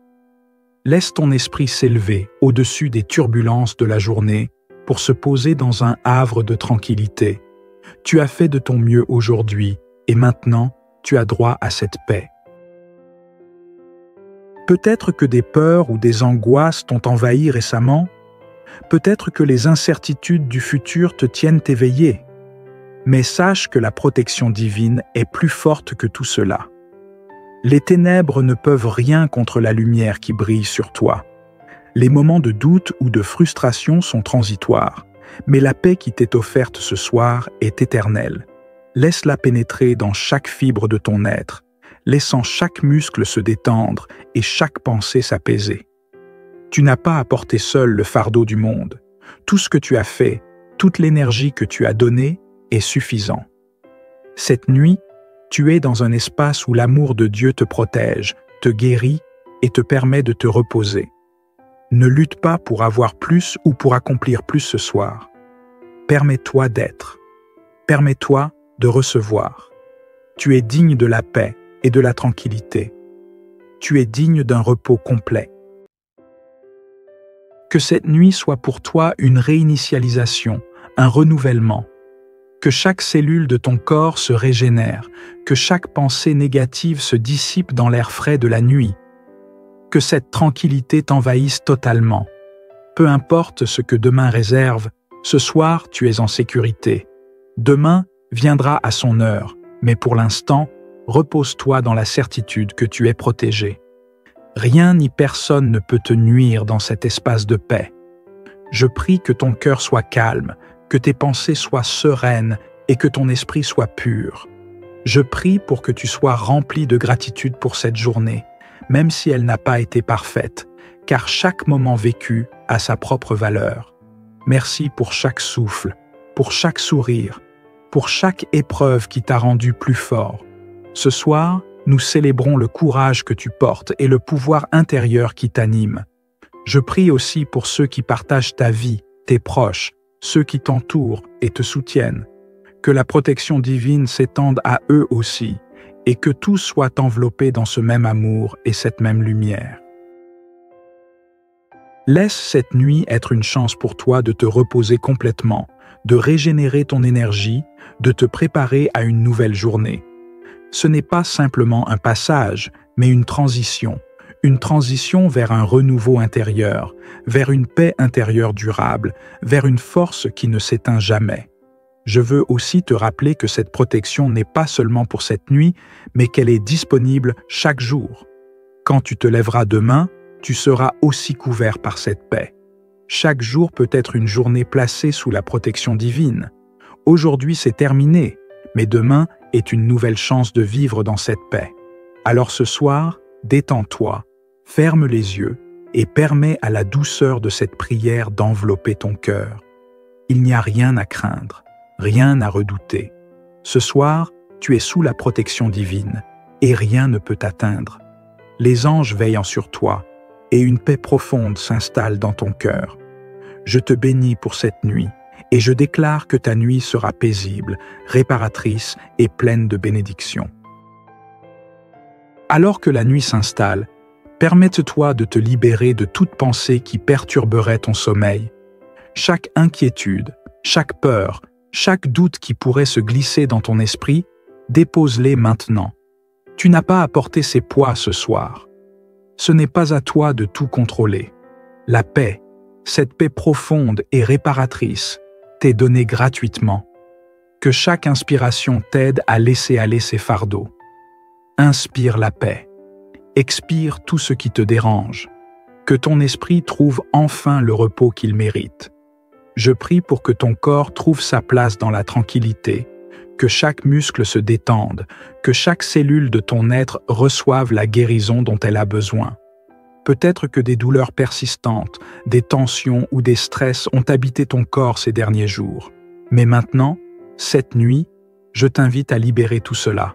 Laisse ton esprit s'élever au-dessus des turbulences de la journée pour se poser dans un havre de tranquillité. Tu as fait de ton mieux aujourd'hui et maintenant, tu as droit à cette paix. Peut-être que des peurs ou des angoisses t'ont envahi récemment. Peut-être que les incertitudes du futur te tiennent éveillé. Mais sache que la protection divine est plus forte que tout cela. Les ténèbres ne peuvent rien contre la lumière qui brille sur toi. Les moments de doute ou de frustration sont transitoires, mais la paix qui t'est offerte ce soir est éternelle. Laisse-la pénétrer dans chaque fibre de ton être, laissant chaque muscle se détendre et chaque pensée s'apaiser. Tu n'as pas à porter seul le fardeau du monde. Tout ce que tu as fait, toute l'énergie que tu as donnée est suffisant. Cette nuit, tu es dans un espace où l'amour de Dieu te protège, te guérit et te permet de te reposer. Ne lutte pas pour avoir plus ou pour accomplir plus ce soir. Permets-toi d'être. Permets-toi de recevoir. Tu es digne de la paix et de la tranquillité. Tu es digne d'un repos complet. Que cette nuit soit pour toi une réinitialisation, un renouvellement. Que chaque cellule de ton corps se régénère, que chaque pensée négative se dissipe dans l'air frais de la nuit. Que cette tranquillité t'envahisse totalement. Peu importe ce que demain réserve, ce soir tu es en sécurité. Demain viendra à son heure, mais pour l'instant, repose-toi dans la certitude que tu es protégé. Rien ni personne ne peut te nuire dans cet espace de paix. Je prie que ton cœur soit calme, que tes pensées soient sereines et que ton esprit soit pur. Je prie pour que tu sois rempli de gratitude pour cette journée, même si elle n'a pas été parfaite, car chaque moment vécu a sa propre valeur. Merci pour chaque souffle, pour chaque sourire, pour chaque épreuve qui t'a rendu plus fort. Ce soir, nous célébrons le courage que tu portes et le pouvoir intérieur qui t'anime. Je prie aussi pour ceux qui partagent ta vie, tes proches, ceux qui t'entourent et te soutiennent. Que la protection divine s'étende à eux aussi et que tous soient enveloppés dans ce même amour et cette même lumière. Laisse cette nuit être une chance pour toi de te reposer complètement, de régénérer ton énergie, de te préparer à une nouvelle journée. Ce n'est pas simplement un passage, mais une transition vers un renouveau intérieur, vers une paix intérieure durable, vers une force qui ne s'éteint jamais. Je veux aussi te rappeler que cette protection n'est pas seulement pour cette nuit, mais qu'elle est disponible chaque jour. Quand tu te lèveras demain, tu seras aussi couvert par cette paix. Chaque jour peut être une journée placée sous la protection divine. Aujourd'hui, c'est terminé, mais demain est une nouvelle chance de vivre dans cette paix. Alors ce soir, détends-toi, ferme les yeux et permets à la douceur de cette prière d'envelopper ton cœur. Il n'y a rien à craindre, rien à redouter. Ce soir, tu es sous la protection divine et rien ne peut t'atteindre. Les anges veillent sur toi et une paix profonde s'installe dans ton cœur. Je te bénis pour cette nuit et je déclare que ta nuit sera paisible, réparatrice et pleine de bénédictions. Alors que la nuit s'installe, Permette-toi de te libérer de toute pensée qui perturberait ton sommeil. Chaque inquiétude, chaque peur, chaque doute qui pourrait se glisser dans ton esprit, dépose-les maintenant. Tu n'as pas à porter ces poids ce soir. Ce n'est pas à toi de tout contrôler. La paix, cette paix profonde et réparatrice, t'est donnée gratuitement. Que chaque inspiration t'aide à laisser aller ces fardeaux. Inspire la paix. Expire tout ce qui te dérange. Que ton esprit trouve enfin le repos qu'il mérite. Je prie pour que ton corps trouve sa place dans la tranquillité, que chaque muscle se détende, que chaque cellule de ton être reçoive la guérison dont elle a besoin. Peut-être que des douleurs persistantes, des tensions ou des stress ont habité ton corps ces derniers jours. Mais maintenant, cette nuit, je t'invite à libérer tout cela.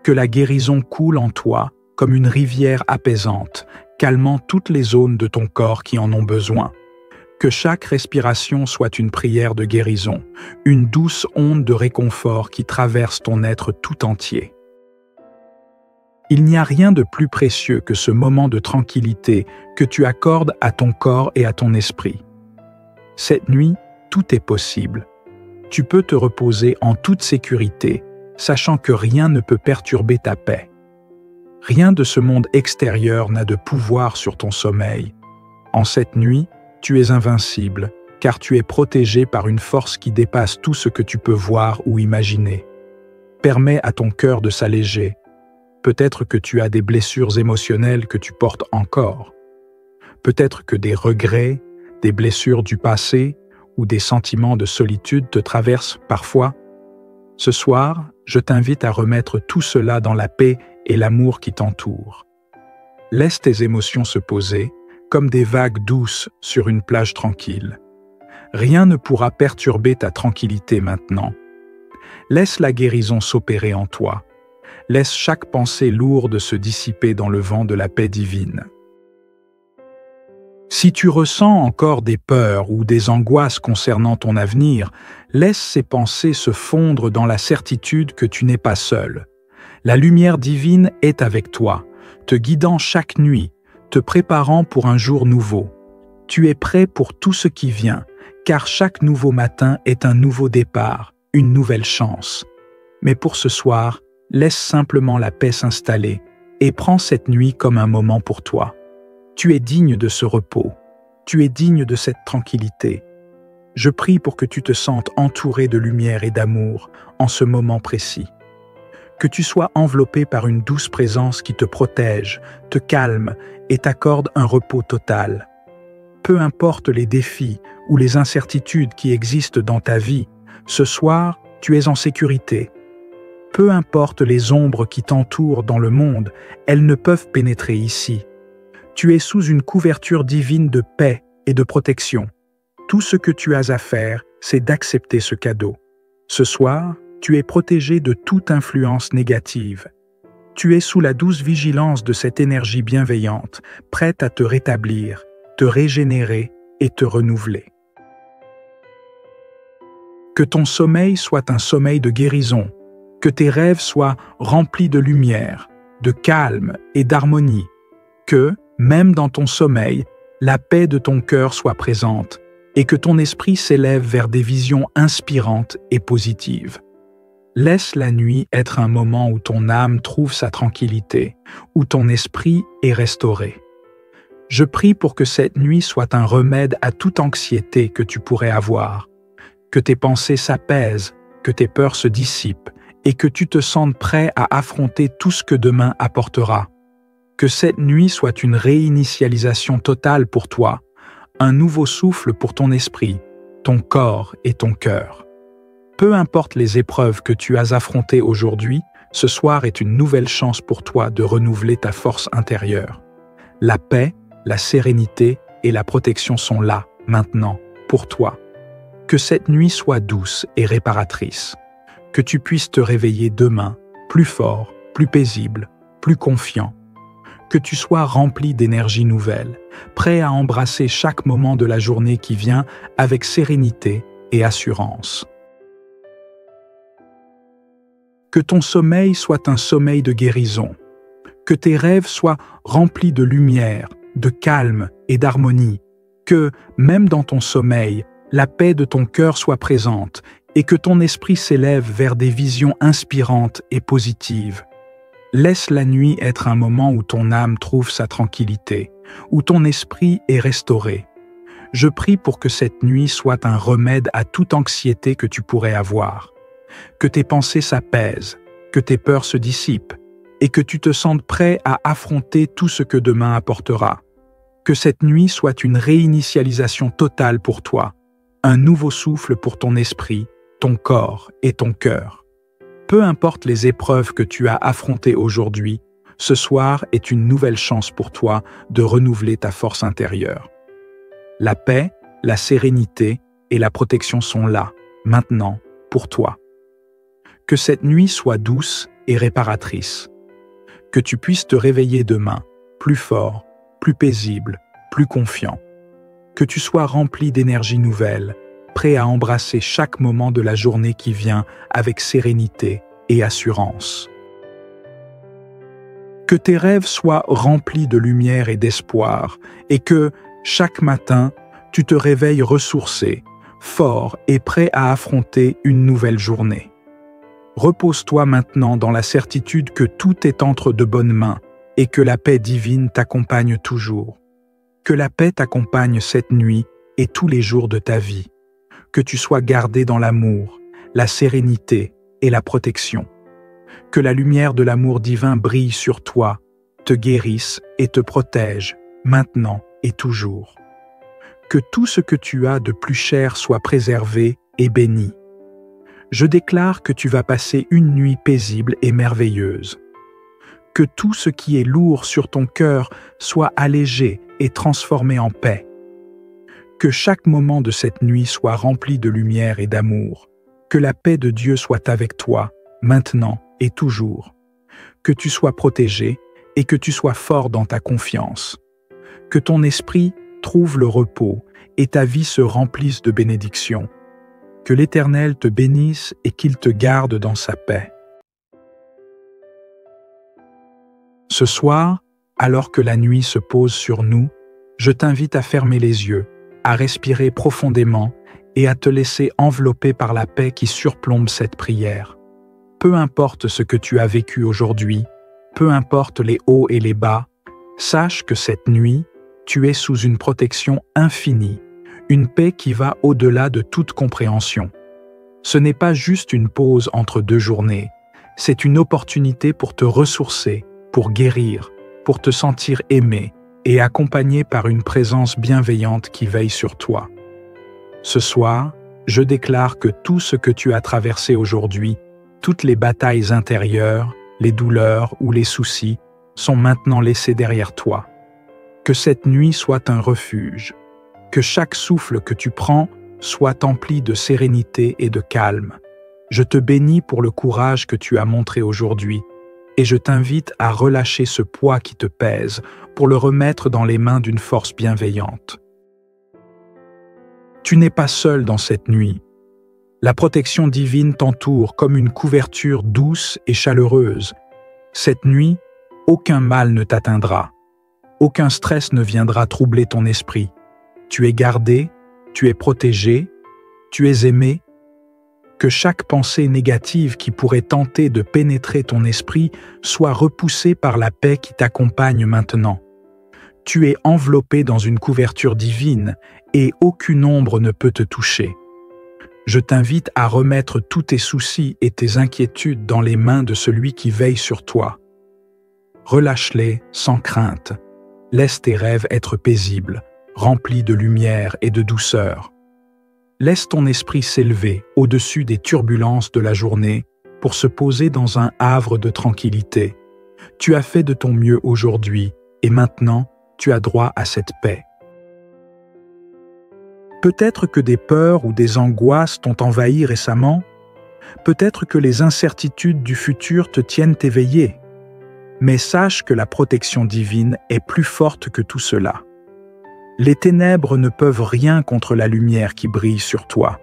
Que la guérison coule en toi comme une rivière apaisante, calmant toutes les zones de ton corps qui en ont besoin. Que chaque respiration soit une prière de guérison, une douce onde de réconfort qui traverse ton être tout entier. Il n'y a rien de plus précieux que ce moment de tranquillité que tu accordes à ton corps et à ton esprit. Cette nuit, tout est possible. Tu peux te reposer en toute sécurité, sachant que rien ne peut perturber ta paix. Rien de ce monde extérieur n'a de pouvoir sur ton sommeil. En cette nuit, tu es invincible, car tu es protégé par une force qui dépasse tout ce que tu peux voir ou imaginer. Permets à ton cœur de s'alléger. Peut-être que tu as des blessures émotionnelles que tu portes encore. Peut-être que des regrets, des blessures du passé ou des sentiments de solitude te traversent parfois. Ce soir, je t'invite à remettre tout cela dans la paix et l'amour qui t'entourent. Laisse tes émotions se poser, comme des vagues douces sur une plage tranquille. Rien ne pourra perturber ta tranquillité maintenant. Laisse la guérison s'opérer en toi. Laisse chaque pensée lourde se dissiper dans le vent de la paix divine. Si tu ressens encore des peurs ou des angoisses concernant ton avenir, laisse ces pensées se fondre dans la certitude que tu n'es pas seul. La lumière divine est avec toi, te guidant chaque nuit, te préparant pour un jour nouveau. Tu es prêt pour tout ce qui vient, car chaque nouveau matin est un nouveau départ, une nouvelle chance. Mais pour ce soir, laisse simplement la paix s'installer et prends cette nuit comme un moment pour toi. Tu es digne de ce repos, tu es digne de cette tranquillité. Je prie pour que tu te sentes entouré de lumière et d'amour en ce moment précis. Que tu sois enveloppé par une douce présence qui te protège, te calme et t'accorde un repos total. Peu importe les défis ou les incertitudes qui existent dans ta vie, ce soir, tu es en sécurité. Peu importe les ombres qui t'entourent dans le monde, elles ne peuvent pénétrer ici. Tu es sous une couverture divine de paix et de protection. Tout ce que tu as à faire, c'est d'accepter ce cadeau. Ce soir, tu es protégé de toute influence négative. Tu es sous la douce vigilance de cette énergie bienveillante, prête à te rétablir, te régénérer et te renouveler. Que ton sommeil soit un sommeil de guérison, que tes rêves soient remplis de lumière, de calme et d'harmonie, que, même dans ton sommeil, la paix de ton cœur soit présente et que ton esprit s'élève vers des visions inspirantes et positives. Laisse la nuit être un moment où ton âme trouve sa tranquillité, où ton esprit est restauré. Je prie pour que cette nuit soit un remède à toute anxiété que tu pourrais avoir, que tes pensées s'apaisent, que tes peurs se dissipent et que tu te sentes prêt à affronter tout ce que demain apportera. Que cette nuit soit une réinitialisation totale pour toi, un nouveau souffle pour ton esprit, ton corps et ton cœur. Peu importe les épreuves que tu as affrontées aujourd'hui, ce soir est une nouvelle chance pour toi de renouveler ta force intérieure. La paix, la sérénité et la protection sont là, maintenant, pour toi. Que cette nuit soit douce et réparatrice. Que tu puisses te réveiller demain, plus fort, plus paisible, plus confiant. Que tu sois rempli d'énergie nouvelle, prêt à embrasser chaque moment de la journée qui vient avec sérénité et assurance. Que ton sommeil soit un sommeil de guérison, Que tes rêves soient remplis de lumière, de calme et d'harmonie. Que, même dans ton sommeil, la paix de ton cœur soit présente et que ton esprit s'élève vers des visions inspirantes et positives. Laisse la nuit être un moment où ton âme trouve sa tranquillité, où ton esprit est restauré. Je prie pour que cette nuit soit un remède à toute anxiété que tu pourrais avoir, que tes pensées s'apaisent, que tes peurs se dissipent, et que tu te sentes prêt à affronter tout ce que demain apportera. Que cette nuit soit une réinitialisation totale pour toi, un nouveau souffle pour ton esprit, ton corps et ton cœur. Peu importe les épreuves que tu as affrontées aujourd'hui, ce soir est une nouvelle chance pour toi de renouveler ta force intérieure. La paix, la sérénité et la protection sont là, maintenant, pour toi. Que cette nuit soit douce et réparatrice. Que tu puisses te réveiller demain, plus fort, plus paisible, plus confiant. Que tu sois rempli d'énergie nouvelle, prêt à embrasser chaque moment de la journée qui vient avec sérénité et assurance. Que tes rêves soient remplis de lumière et d'espoir, et que, chaque matin, tu te réveilles ressourcé, fort et prêt à affronter une nouvelle journée. Repose-toi maintenant dans la certitude que tout est entre de bonnes mains et que la paix divine t'accompagne toujours. Que la paix t'accompagne cette nuit et tous les jours de ta vie. Que tu sois gardé dans l'amour, la sérénité et la protection. Que la lumière de l'amour divin brille sur toi, te guérisse et te protège, maintenant et toujours. Que tout ce que tu as de plus cher soit préservé et béni. Je déclare que tu vas passer une nuit paisible et merveilleuse. Que tout ce qui est lourd sur ton cœur soit allégé et transformé en paix. Que chaque moment de cette nuit soit rempli de lumière et d'amour. Que la paix de Dieu soit avec toi, maintenant et toujours. Que tu sois protégé et que tu sois fort dans ta confiance. Que ton esprit trouve le repos et ta vie se remplisse de bénédictions. Que l'Éternel te bénisse et qu'il te garde dans sa paix. Ce soir, alors que la nuit se pose sur nous, je t'invite à fermer les yeux, à respirer profondément et à te laisser envelopper par la paix qui surplombe cette prière. Peu importe ce que tu as vécu aujourd'hui, peu importe les hauts et les bas, sache que cette nuit, tu es sous une protection infinie, une paix qui va au-delà de toute compréhension. Ce n'est pas juste une pause entre deux journées, c'est une opportunité pour te ressourcer, pour guérir, pour te sentir aimé et accompagné par une présence bienveillante qui veille sur toi. Ce soir, je déclare que tout ce que tu as traversé aujourd'hui, toutes les batailles intérieures, les douleurs ou les soucis, sont maintenant laissés derrière toi. Que cette nuit soit un refuge, que chaque souffle que tu prends soit empli de sérénité et de calme. Je te bénis pour le courage que tu as montré aujourd'hui et je t'invite à relâcher ce poids qui te pèse pour le remettre dans les mains d'une force bienveillante. Tu n'es pas seul dans cette nuit. La protection divine t'entoure comme une couverture douce et chaleureuse. Cette nuit, aucun mal ne t'atteindra. Aucun stress ne viendra troubler ton esprit. Tu es gardé, tu es protégé, tu es aimé. Que chaque pensée négative qui pourrait tenter de pénétrer ton esprit soit repoussée par la paix qui t'accompagne maintenant. Tu es enveloppé dans une couverture divine et aucune ombre ne peut te toucher. Je t'invite à remettre tous tes soucis et tes inquiétudes dans les mains de celui qui veille sur toi. Relâche-les sans crainte. Laisse tes rêves être paisibles, remplis de lumière et de douceur. Laisse ton esprit s'élever au-dessus des turbulences de la journée pour se poser dans un havre de tranquillité. Tu as fait de ton mieux aujourd'hui et maintenant, tu as droit à cette paix. Peut-être que des peurs ou des angoisses t'ont envahi récemment. Peut-être que les incertitudes du futur te tiennent éveillé. Mais sache que la protection divine est plus forte que tout cela. Les ténèbres ne peuvent rien contre la lumière qui brille sur toi.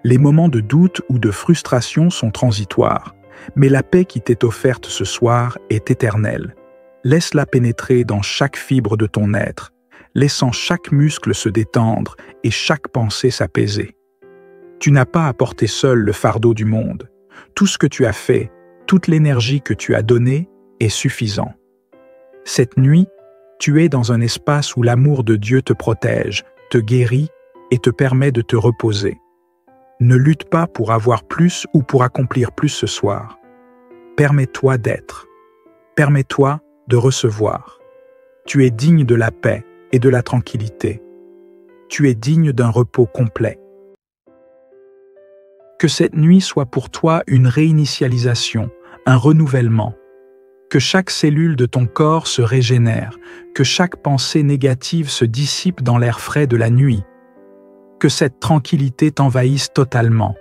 Les moments de doute ou de frustration sont transitoires, mais la paix qui t'est offerte ce soir est éternelle. Laisse-la pénétrer dans chaque fibre de ton être, laissant chaque muscle se détendre et chaque pensée s'apaiser. Tu n'as pas à porter seul le fardeau du monde. Tout ce que tu as fait, toute l'énergie que tu as donnée est suffisant. Cette nuit, tu es dans un espace où l'amour de Dieu te protège, te guérit et te permet de te reposer. Ne lutte pas pour avoir plus ou pour accomplir plus ce soir. Permets-toi d'être. Permets-toi de recevoir. Tu es digne de la paix et de la tranquillité. Tu es digne d'un repos complet. Que cette nuit soit pour toi une réinitialisation, un renouvellement. Que chaque cellule de ton corps se régénère, que chaque pensée négative se dissipe dans l'air frais de la nuit. Que cette tranquillité t'envahisse totalement.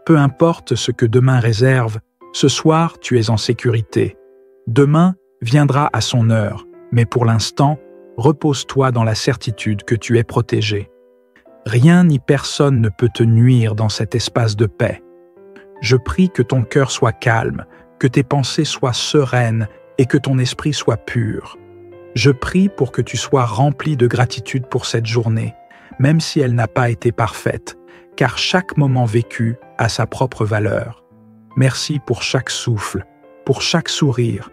Peu importe ce que demain réserve, ce soir tu es en sécurité. Demain viendra à son heure, mais pour l'instant, repose-toi dans la certitude que tu es protégé. Rien ni personne ne peut te nuire dans cet espace de paix. Je prie que ton cœur soit calme, que tes pensées soient sereines et que ton esprit soit pur. Je prie pour que tu sois rempli de gratitude pour cette journée, même si elle n'a pas été parfaite, car chaque moment vécu a sa propre valeur. Merci pour chaque souffle, pour chaque sourire,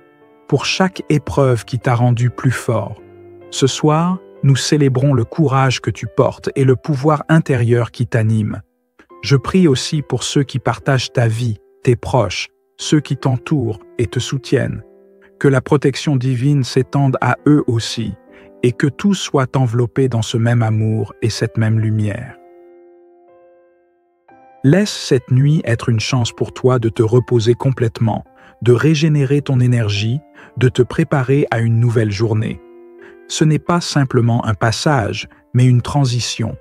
pour chaque épreuve qui t'a rendu plus fort. Ce soir, nous célébrons le courage que tu portes et le pouvoir intérieur qui t'anime. Je prie aussi pour ceux qui partagent ta vie, tes proches, ceux qui t'entourent et te soutiennent. Que la protection divine s'étende à eux aussi et que tous soient enveloppés dans ce même amour et cette même lumière. Laisse cette nuit être une chance pour toi de te reposer complètement, de régénérer ton énergie, de te préparer à une nouvelle journée. Ce n'est pas simplement un passage, mais une transition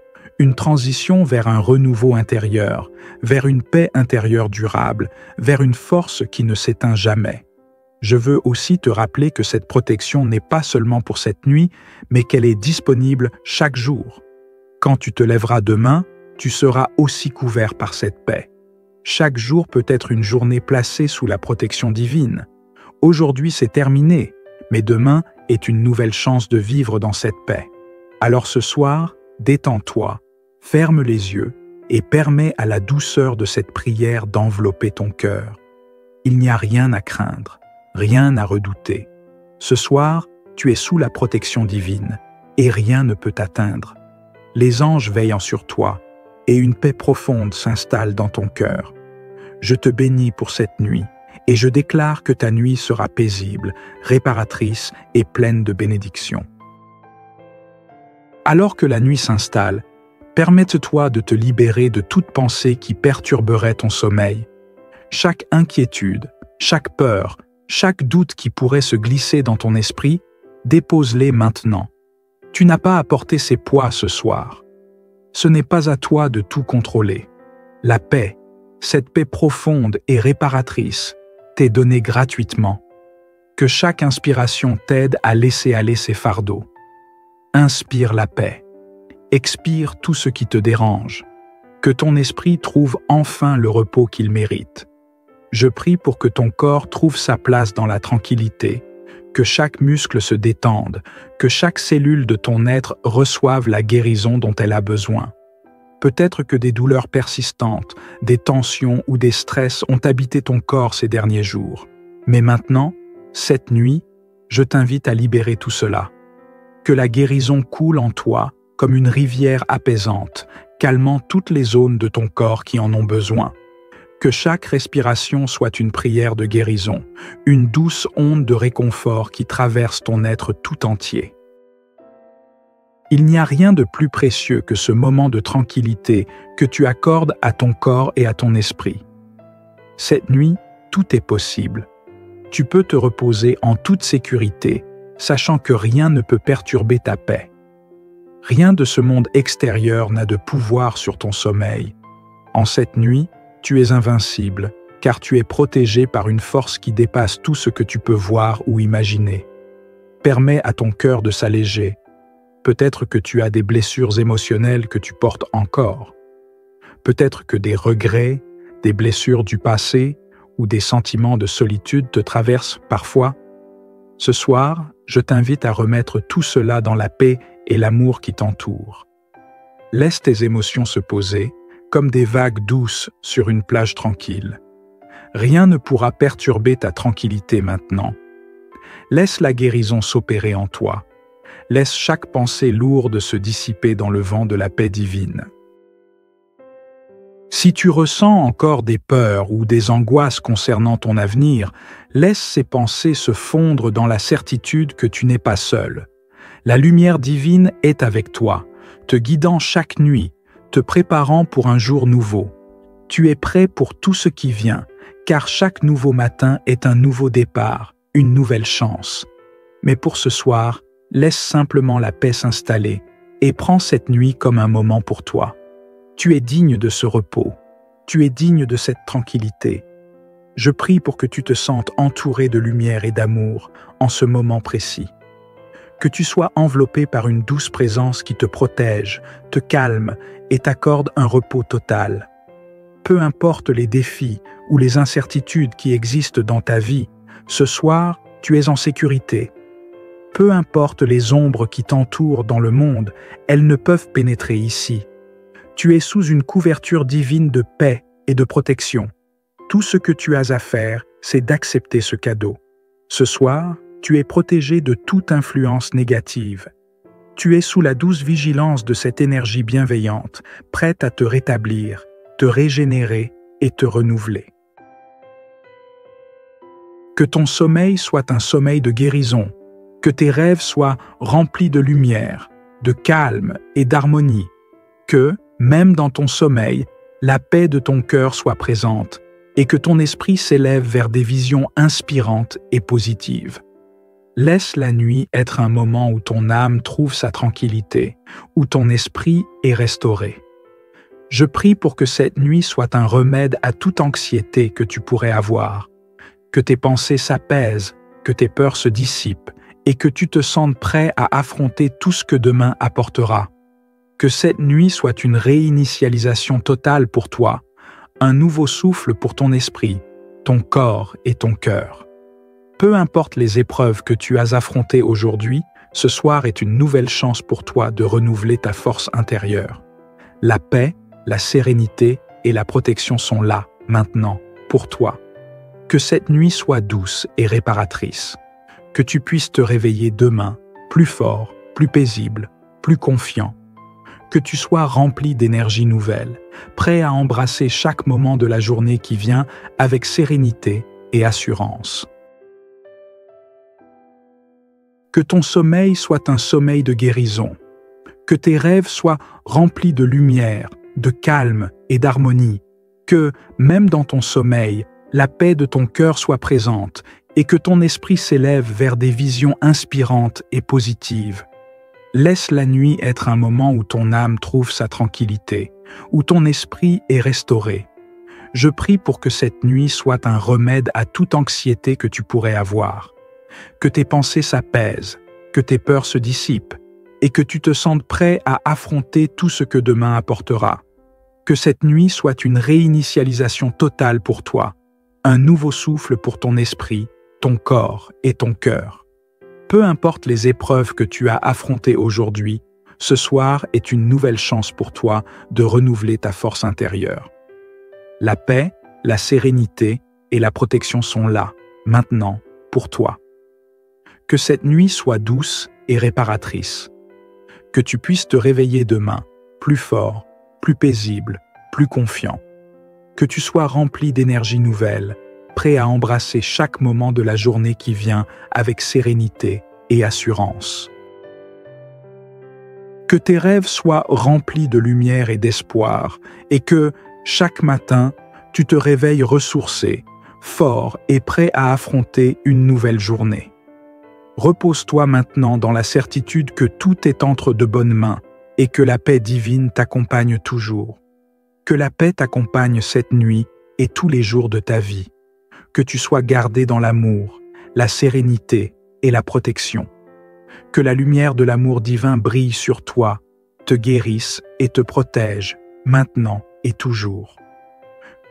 vers un renouveau intérieur, vers une paix intérieure durable, vers une force qui ne s'éteint jamais. Je veux aussi te rappeler que cette protection n'est pas seulement pour cette nuit, mais qu'elle est disponible chaque jour. Quand tu te lèveras demain, tu seras aussi couvert par cette paix. Chaque jour peut être une journée placée sous la protection divine. Aujourd'hui, c'est terminé, mais demain est une nouvelle chance de vivre dans cette paix. Alors ce soir, détends-toi, ferme les yeux et permets à la douceur de cette prière d'envelopper ton cœur. Il n'y a rien à craindre, rien à redouter. Ce soir, tu es sous la protection divine et rien ne peut t'atteindre. Les anges veillent sur toi et une paix profonde s'installe dans ton cœur. Je te bénis pour cette nuit et je déclare que ta nuit sera paisible, réparatrice et pleine de bénédictions. Alors que la nuit s'installe, permette-toi de te libérer de toute pensée qui perturberait ton sommeil. Chaque inquiétude, chaque peur, chaque doute qui pourrait se glisser dans ton esprit, dépose-les maintenant. Tu n'as pas à porter ces poids ce soir. Ce n'est pas à toi de tout contrôler. La paix, cette paix profonde et réparatrice, t'est donnée gratuitement. Que chaque inspiration t'aide à laisser aller ces fardeaux. Inspire la paix. Expire tout ce qui te dérange. Que ton esprit trouve enfin le repos qu'il mérite. Je prie pour que ton corps trouve sa place dans la tranquillité, que chaque muscle se détende, que chaque cellule de ton être reçoive la guérison dont elle a besoin. Peut-être que des douleurs persistantes, des tensions ou des stress ont habité ton corps ces derniers jours. Mais maintenant, cette nuit, je t'invite à libérer tout cela. Que la guérison coule en toi comme une rivière apaisante, calmant toutes les zones de ton corps qui en ont besoin. Que chaque respiration soit une prière de guérison, une douce onde de réconfort qui traverse ton être tout entier. Il n'y a rien de plus précieux que ce moment de tranquillité que tu accordes à ton corps et à ton esprit. Cette nuit, tout est possible. Tu peux te reposer en toute sécurité, sachant que rien ne peut perturber ta paix. Rien de ce monde extérieur n'a de pouvoir sur ton sommeil. En cette nuit, tu es invincible, car tu es protégé par une force qui dépasse tout ce que tu peux voir ou imaginer. Permets à ton cœur de s'alléger. Peut-être que tu as des blessures émotionnelles que tu portes encore. Peut-être que des regrets, des blessures du passé ou des sentiments de solitude te traversent parfois. Ce soir, je t'invite à remettre tout cela dans la paix et l'amour qui t'entourent. Laisse tes émotions se poser, comme des vagues douces sur une plage tranquille. Rien ne pourra perturber ta tranquillité maintenant. Laisse la guérison s'opérer en toi. Laisse chaque pensée lourde se dissiper dans le vent de la paix divine. Si tu ressens encore des peurs ou des angoisses concernant ton avenir, laisse ces pensées se fondre dans la certitude que tu n'es pas seul. La lumière divine est avec toi, te guidant chaque nuit, te préparant pour un jour nouveau. Tu es prêt pour tout ce qui vient, car chaque nouveau matin est un nouveau départ, une nouvelle chance. Mais pour ce soir, laisse simplement la paix s'installer et prends cette nuit comme un moment pour toi. Tu es digne de ce repos, tu es digne de cette tranquillité. Je prie pour que tu te sentes entouré de lumière et d'amour en ce moment précis. Que tu sois enveloppé par une douce présence qui te protège, te calme et t'accorde un repos total. Peu importe les défis ou les incertitudes qui existent dans ta vie, ce soir, tu es en sécurité. Peu importe les ombres qui t'entourent dans le monde, elles ne peuvent pénétrer ici. Tu es sous une couverture divine de paix et de protection. Tout ce que tu as à faire, c'est d'accepter ce cadeau. Ce soir, tu es protégé de toute influence négative. Tu es sous la douce vigilance de cette énergie bienveillante, prête à te rétablir, te régénérer et te renouveler. Que ton sommeil soit un sommeil de guérison, que tes rêves soient remplis de lumière, de calme et d'harmonie, que, même dans ton sommeil, la paix de ton cœur soit présente et que ton esprit s'élève vers des visions inspirantes et positives. Laisse la nuit être un moment où ton âme trouve sa tranquillité, où ton esprit est restauré. Je prie pour que cette nuit soit un remède à toute anxiété que tu pourrais avoir, que tes pensées s'apaisent, que tes peurs se dissipent et que tu te sentes prêt à affronter tout ce que demain apportera. Que cette nuit soit une réinitialisation totale pour toi, un nouveau souffle pour ton esprit, ton corps et ton cœur. Peu importe les épreuves que tu as affrontées aujourd'hui, ce soir est une nouvelle chance pour toi de renouveler ta force intérieure. La paix, la sérénité et la protection sont là, maintenant, pour toi. Que cette nuit soit douce et réparatrice. Que tu puisses te réveiller demain, plus fort, plus paisible, plus confiant. Que tu sois rempli d'énergie nouvelle, prêt à embrasser chaque moment de la journée qui vient avec sérénité et assurance. Que ton sommeil soit un sommeil de guérison, que tes rêves soient remplis de lumière, de calme et d'harmonie, que, même dans ton sommeil, la paix de ton cœur soit présente et que ton esprit s'élève vers des visions inspirantes et positives. Laisse la nuit être un moment où ton âme trouve sa tranquillité, où ton esprit est restauré. Je prie pour que cette nuit soit un remède à toute anxiété que tu pourrais avoir, que tes pensées s'apaisent, que tes peurs se dissipent et que tu te sentes prêt à affronter tout ce que demain apportera. Que cette nuit soit une réinitialisation totale pour toi, un nouveau souffle pour ton esprit, ton corps et ton cœur. Peu importe les épreuves que tu as affrontées aujourd'hui, ce soir est une nouvelle chance pour toi de renouveler ta force intérieure. La paix, la sérénité et la protection sont là, maintenant, pour toi. Que cette nuit soit douce et réparatrice. Que tu puisses te réveiller demain, plus fort, plus paisible, plus confiant. Que tu sois rempli d'énergie nouvelle, prêt à embrasser chaque moment de la journée qui vient avec sérénité et assurance. Que tes rêves soient remplis de lumière et d'espoir, et que, chaque matin, tu te réveilles ressourcé, fort et prêt à affronter une nouvelle journée. Repose-toi maintenant dans la certitude que tout est entre de bonnes mains et que la paix divine t'accompagne toujours. Que la paix t'accompagne cette nuit et tous les jours de ta vie. Que tu sois gardé dans l'amour, la sérénité et la protection. Que la lumière de l'amour divin brille sur toi, te guérisse et te protège, maintenant et toujours.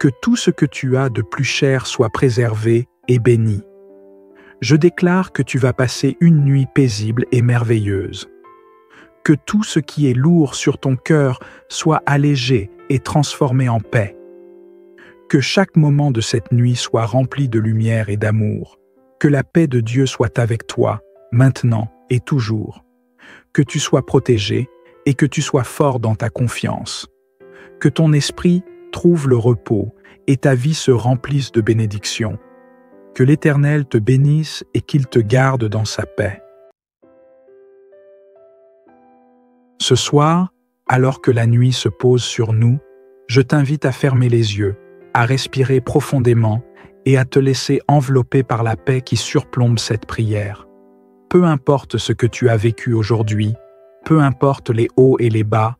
Que tout ce que tu as de plus cher soit préservé et béni. Je déclare que tu vas passer une nuit paisible et merveilleuse. Que tout ce qui est lourd sur ton cœur soit allégé et transformé en paix. Que chaque moment de cette nuit soit rempli de lumière et d'amour. Que la paix de Dieu soit avec toi, maintenant et toujours. Que tu sois protégé et que tu sois fort dans ta confiance. Que ton esprit trouve le repos et ta vie se remplisse de bénédictions. Que l'Éternel te bénisse et qu'il te garde dans sa paix. Ce soir, alors que la nuit se pose sur nous, je t'invite à fermer les yeux, à respirer profondément et à te laisser envelopper par la paix qui surplombe cette prière. Peu importe ce que tu as vécu aujourd'hui, peu importe les hauts et les bas,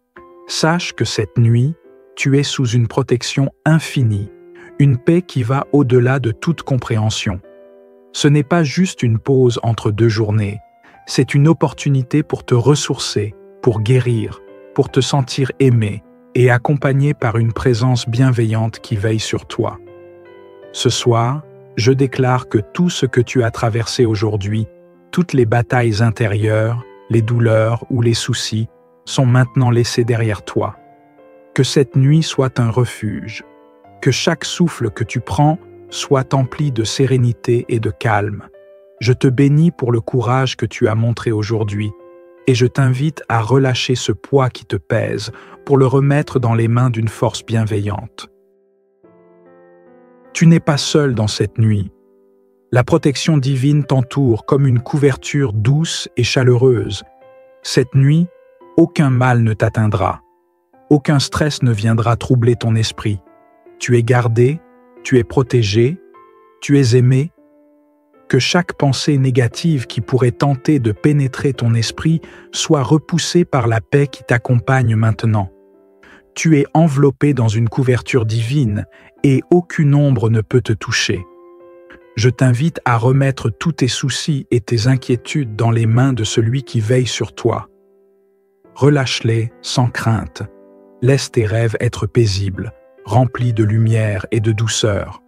sache que cette nuit, tu es sous une protection infinie, une paix qui va au-delà de toute compréhension. Ce n'est pas juste une pause entre deux journées, c'est une opportunité pour te ressourcer, pour guérir, pour te sentir aimé et accompagné par une présence bienveillante qui veille sur toi. Ce soir, je déclare que tout ce que tu as traversé aujourd'hui, toutes les batailles intérieures, les douleurs ou les soucis, sont maintenant laissés derrière toi. Que cette nuit soit un refuge, que chaque souffle que tu prends soit empli de sérénité et de calme. Je te bénis pour le courage que tu as montré aujourd'hui, et je t'invite à relâcher ce poids qui te pèse pour le remettre dans les mains d'une force bienveillante. Tu n'es pas seul dans cette nuit. La protection divine t'entoure comme une couverture douce et chaleureuse. Cette nuit, aucun mal ne t'atteindra. Aucun stress ne viendra troubler ton esprit. Tu es gardé, tu es protégé, tu es aimé. Que chaque pensée négative qui pourrait tenter de pénétrer ton esprit soit repoussée par la paix qui t'accompagne maintenant. Tu es enveloppé dans une couverture divine et aucune ombre ne peut te toucher. Je t'invite à remettre tous tes soucis et tes inquiétudes dans les mains de celui qui veille sur toi. Relâche-les sans crainte. Laisse tes rêves être paisibles, remplis de lumière et de douceur.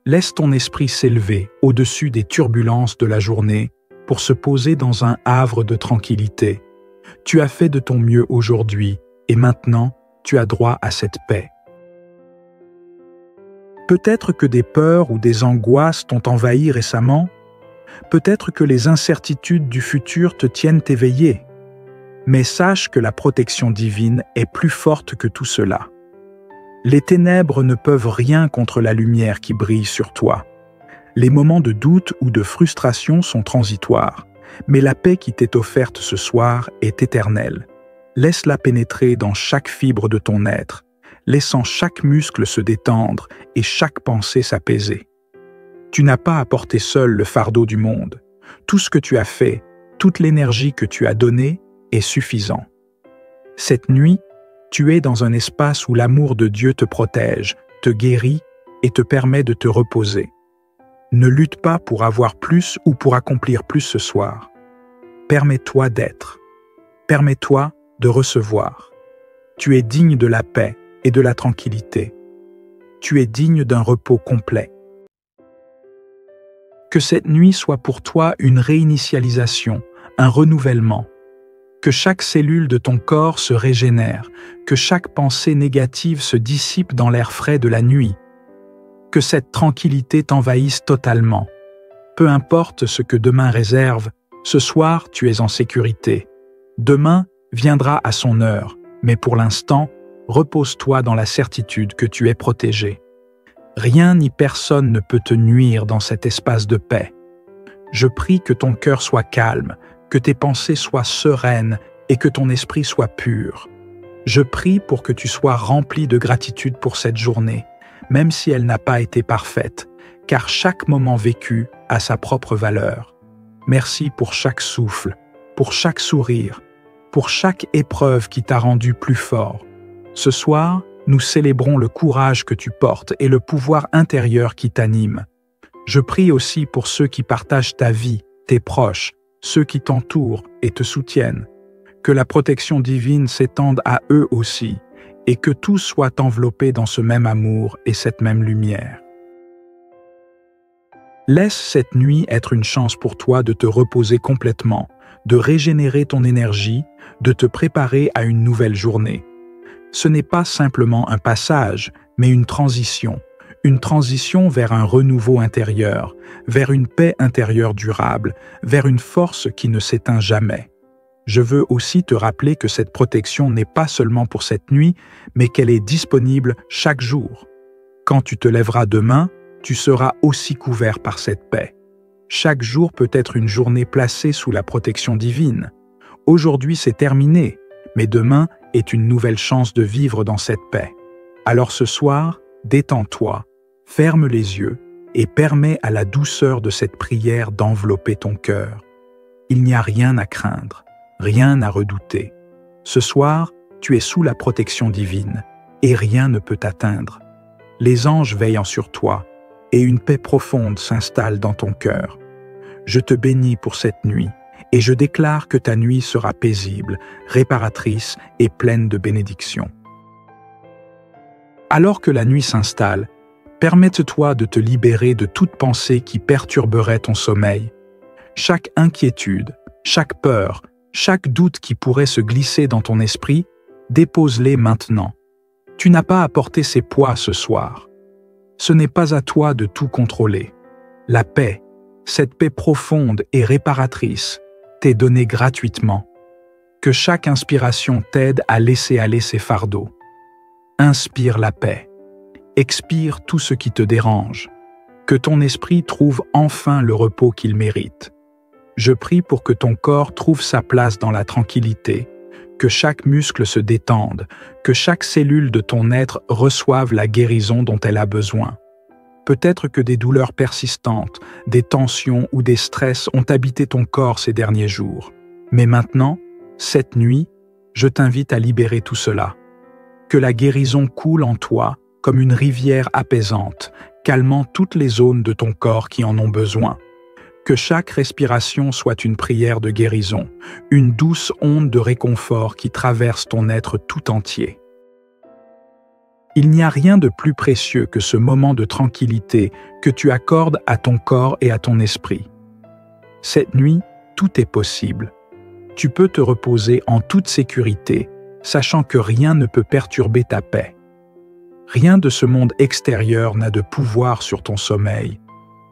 Laisse ton esprit s'élever au-dessus des turbulences de la journée pour se poser dans un havre de tranquillité. Tu as fait de ton mieux aujourd'hui et maintenant, tu as droit à cette paix. Peut-être que des peurs ou des angoisses t'ont envahi récemment. Peut-être que les incertitudes du futur te tiennent éveillé. Mais sache que la protection divine est plus forte que tout cela. Les ténèbres ne peuvent rien contre la lumière qui brille sur toi. Les moments de doute ou de frustration sont transitoires, mais la paix qui t'est offerte ce soir est éternelle. Laisse-la pénétrer dans chaque fibre de ton être, laissant chaque muscle se détendre et chaque pensée s'apaiser. Tu n'as pas à porter seul le fardeau du monde. Tout ce que tu as fait, toute l'énergie que tu as donnée est suffisant. Cette nuit, tu es dans un espace où l'amour de Dieu te protège, te guérit et te permet de te reposer. Ne lutte pas pour avoir plus ou pour accomplir plus ce soir. Permets-toi d'être. Permets-toi de recevoir. Tu es digne de la paix et de la tranquillité. Tu es digne d'un repos complet. Que cette nuit soit pour toi une réinitialisation, un renouvellement. Que chaque cellule de ton corps se régénère, que chaque pensée négative se dissipe dans l'air frais de la nuit. Que cette tranquillité t'envahisse totalement. Peu importe ce que demain réserve, ce soir tu es en sécurité. Demain viendra à son heure, mais pour l'instant, repose-toi dans la certitude que tu es protégé. Rien ni personne ne peut te nuire dans cet espace de paix. Je prie que ton cœur soit calme, que tes pensées soient sereines et que ton esprit soit pur. Je prie pour que tu sois rempli de gratitude pour cette journée, même si elle n'a pas été parfaite, car chaque moment vécu a sa propre valeur. Merci pour chaque souffle, pour chaque sourire, pour chaque épreuve qui t'a rendu plus fort. Ce soir, nous célébrons le courage que tu portes et le pouvoir intérieur qui t'anime. Je prie aussi pour ceux qui partagent ta vie, tes proches, ceux qui t'entourent et te soutiennent. Que la protection divine s'étende à eux aussi et que tous soient enveloppés dans ce même amour et cette même lumière. Laisse cette nuit être une chance pour toi de te reposer complètement, de régénérer ton énergie, de te préparer à une nouvelle journée. Ce n'est pas simplement un passage, mais une transition vers un renouveau intérieur, vers une paix intérieure durable, vers une force qui ne s'éteint jamais. Je veux aussi te rappeler que cette protection n'est pas seulement pour cette nuit, mais qu'elle est disponible chaque jour. Quand tu te lèveras demain, tu seras aussi couvert par cette paix. Chaque jour peut être une journée placée sous la protection divine. Aujourd'hui, c'est terminé, mais demain est une nouvelle chance de vivre dans cette paix. Alors ce soir, détends-toi, ferme les yeux et permets à la douceur de cette prière d'envelopper ton cœur. Il n'y a rien à craindre, rien à redouter. Ce soir, tu es sous la protection divine et rien ne peut t'atteindre. Les anges veillent sur toi et une paix profonde s'installe dans ton cœur. Je te bénis pour cette nuit et je déclare que ta nuit sera paisible, réparatrice et pleine de bénédictions. Alors que la nuit s'installe, permette-toi de te libérer de toute pensée qui perturberait ton sommeil. Chaque inquiétude, chaque peur, chaque doute qui pourrait se glisser dans ton esprit, dépose-les maintenant. Tu n'as pas à porter ces poids ce soir. Ce n'est pas à toi de tout contrôler. La paix, cette paix profonde et réparatrice, t'est donnée gratuitement. Que chaque inspiration t'aide à laisser aller ces fardeaux. Inspire la paix. Expire tout ce qui te dérange. Que ton esprit trouve enfin le repos qu'il mérite. Je prie pour que ton corps trouve sa place dans la tranquillité, que chaque muscle se détende, que chaque cellule de ton être reçoive la guérison dont elle a besoin. Peut-être que des douleurs persistantes, des tensions ou des stress ont habité ton corps ces derniers jours. Mais maintenant, cette nuit, je t'invite à libérer tout cela. Que la guérison coule en toi comme une rivière apaisante, calmant toutes les zones de ton corps qui en ont besoin. Que chaque respiration soit une prière de guérison, une douce onde de réconfort qui traverse ton être tout entier. Il n'y a rien de plus précieux que ce moment de tranquillité que tu accordes à ton corps et à ton esprit. Cette nuit, tout est possible. Tu peux te reposer en toute sécurité, sachant que rien ne peut perturber ta paix. Rien de ce monde extérieur n'a de pouvoir sur ton sommeil.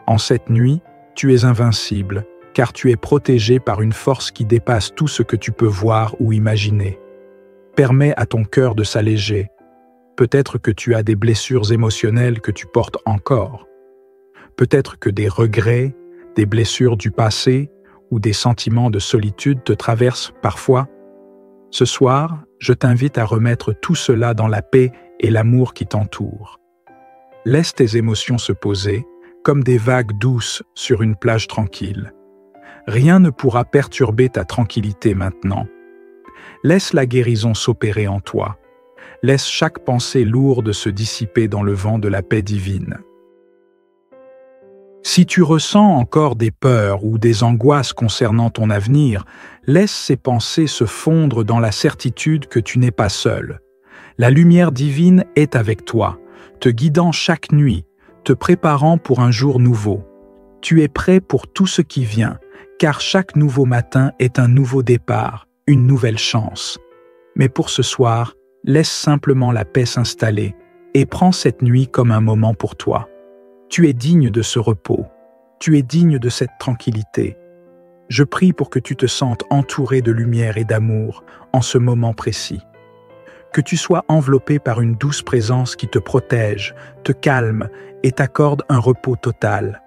En cette nuit, tu es invincible, car tu es protégé par une force qui dépasse tout ce que tu peux voir ou imaginer. Permets à ton cœur de s'alléger. Peut-être que tu as des blessures émotionnelles que tu portes encore. Peut-être que des regrets, des blessures du passé ou des sentiments de solitude te traversent parfois. Ce soir, je t'invite à remettre tout cela dans la paix et l'amour qui t'entourent. Laisse tes émotions se poser, comme des vagues douces sur une plage tranquille. Rien ne pourra perturber ta tranquillité maintenant. Laisse la guérison s'opérer en toi. Laisse chaque pensée lourde se dissiper dans le vent de la paix divine. Si tu ressens encore des peurs ou des angoisses concernant ton avenir, laisse ces pensées se fondre dans la certitude que tu n'es pas seul. La lumière divine est avec toi, te guidant chaque nuit, te préparant pour un jour nouveau. Tu es prêt pour tout ce qui vient, car chaque nouveau matin est un nouveau départ, une nouvelle chance. Mais pour ce soir, laisse simplement la paix s'installer et prends cette nuit comme un moment pour toi. Tu es digne de ce repos, tu es digne de cette tranquillité. Je prie pour que tu te sentes entouré de lumière et d'amour en ce moment précis. Que tu sois enveloppé par une douce présence qui te protège, te calme et t'accorde un repos total.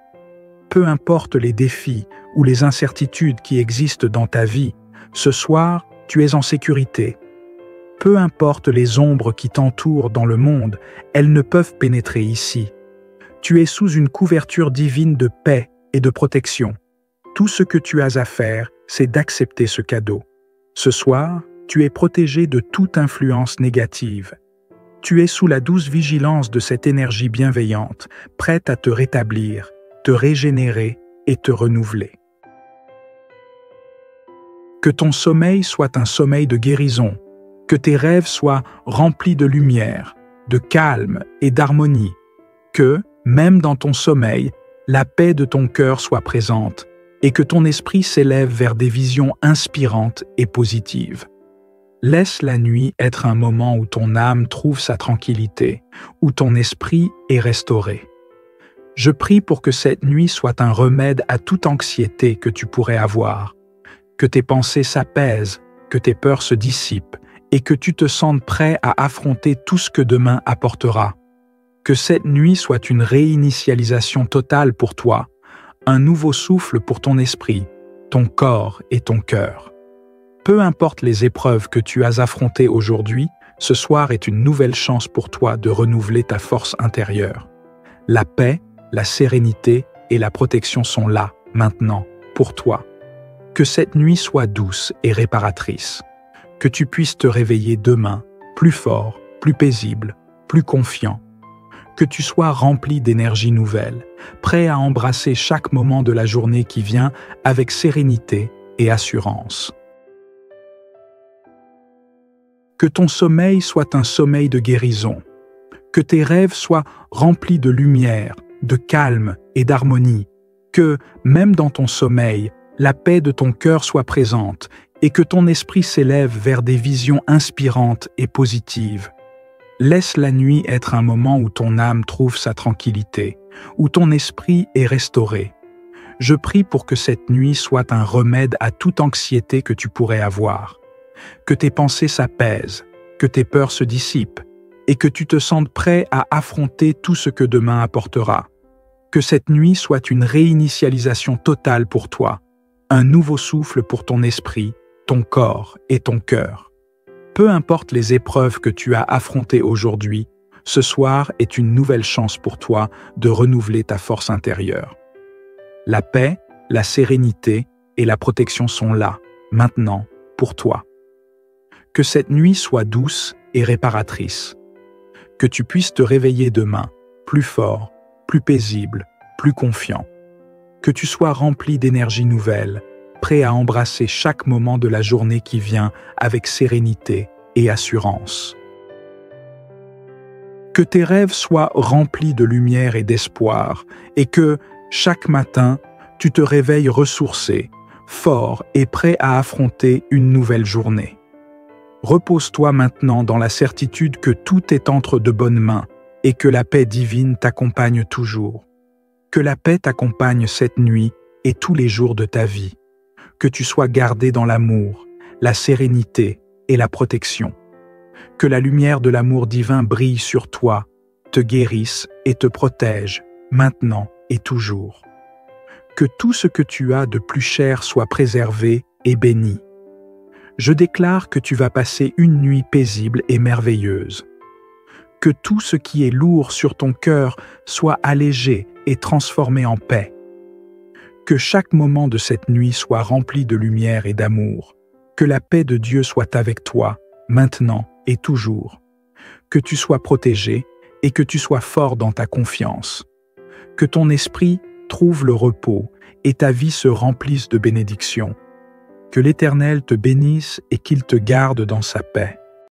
Peu importe les défis ou les incertitudes qui existent dans ta vie, ce soir, tu es en sécurité. Peu importe les ombres qui t'entourent dans le monde, elles ne peuvent pénétrer ici. Tu es sous une couverture divine de paix et de protection. Tout ce que tu as à faire, c'est d'accepter ce cadeau. Ce soir, tu es protégé de toute influence négative. Tu es sous la douce vigilance de cette énergie bienveillante, prête à te rétablir, te régénérer et te renouveler. Que ton sommeil soit un sommeil de guérison, que tes rêves soient remplis de lumière, de calme et d'harmonie, que, même dans ton sommeil, la paix de ton cœur soit présente et que ton esprit s'élève vers des visions inspirantes et positives. Laisse la nuit être un moment où ton âme trouve sa tranquillité, où ton esprit est restauré. Je prie pour que cette nuit soit un remède à toute anxiété que tu pourrais avoir, que tes pensées s'apaisent, que tes peurs se dissipent et que tu te sentes prêt à affronter tout ce que demain apportera. Que cette nuit soit une réinitialisation totale pour toi, un nouveau souffle pour ton esprit, ton corps et ton cœur. Peu importe les épreuves que tu as affrontées aujourd'hui, ce soir est une nouvelle chance pour toi de renouveler ta force intérieure. La paix, la sérénité et la protection sont là, maintenant, pour toi. Que cette nuit soit douce et réparatrice. Que tu puisses te réveiller demain, plus fort, plus paisible, plus confiant. Que tu sois rempli d'énergie nouvelle, prêt à embrasser chaque moment de la journée qui vient avec sérénité et assurance. Que ton sommeil soit un sommeil de guérison. Que tes rêves soient remplis de lumière, de calme et d'harmonie. Que, même dans ton sommeil, la paix de ton cœur soit présente et que ton esprit s'élève vers des visions inspirantes et positives. Laisse la nuit être un moment où ton âme trouve sa tranquillité, où ton esprit est restauré. Je prie pour que cette nuit soit un remède à toute anxiété que tu pourrais avoir. Que tes pensées s'apaisent, que tes peurs se dissipent et que tu te sentes prêt à affronter tout ce que demain apportera. Que cette nuit soit une réinitialisation totale pour toi, un nouveau souffle pour ton esprit, ton corps et ton cœur. Peu importe les épreuves que tu as affrontées aujourd'hui, ce soir est une nouvelle chance pour toi de renouveler ta force intérieure. La paix, la sérénité et la protection sont là, maintenant, pour toi. Que cette nuit soit douce et réparatrice. Que tu puisses te réveiller demain, plus fort, plus paisible, plus confiant. Que tu sois rempli d'énergie nouvelle, prêt à embrasser chaque moment de la journée qui vient avec sérénité et assurance. Que tes rêves soient remplis de lumière et d'espoir, et que, chaque matin, tu te réveilles ressourcé, fort et prêt à affronter une nouvelle journée. Repose-toi maintenant dans la certitude que tout est entre de bonnes mains et que la paix divine t'accompagne toujours. Que la paix t'accompagne cette nuit et tous les jours de ta vie. Que tu sois gardé dans l'amour, la sérénité et la protection. Que la lumière de l'amour divin brille sur toi, te guérisse et te protège, maintenant et toujours. Que tout ce que tu as de plus cher soit préservé et béni. Je déclare que tu vas passer une nuit paisible et merveilleuse. Que tout ce qui est lourd sur ton cœur soit allégé et transformé en paix. Que chaque moment de cette nuit soit rempli de lumière et d'amour. Que la paix de Dieu soit avec toi, maintenant et toujours. Que tu sois protégé et que tu sois fort dans ta confiance. Que ton esprit trouve le repos et ta vie se remplisse de bénédictions. Que l'Éternel te bénisse et qu'il te garde dans sa paix.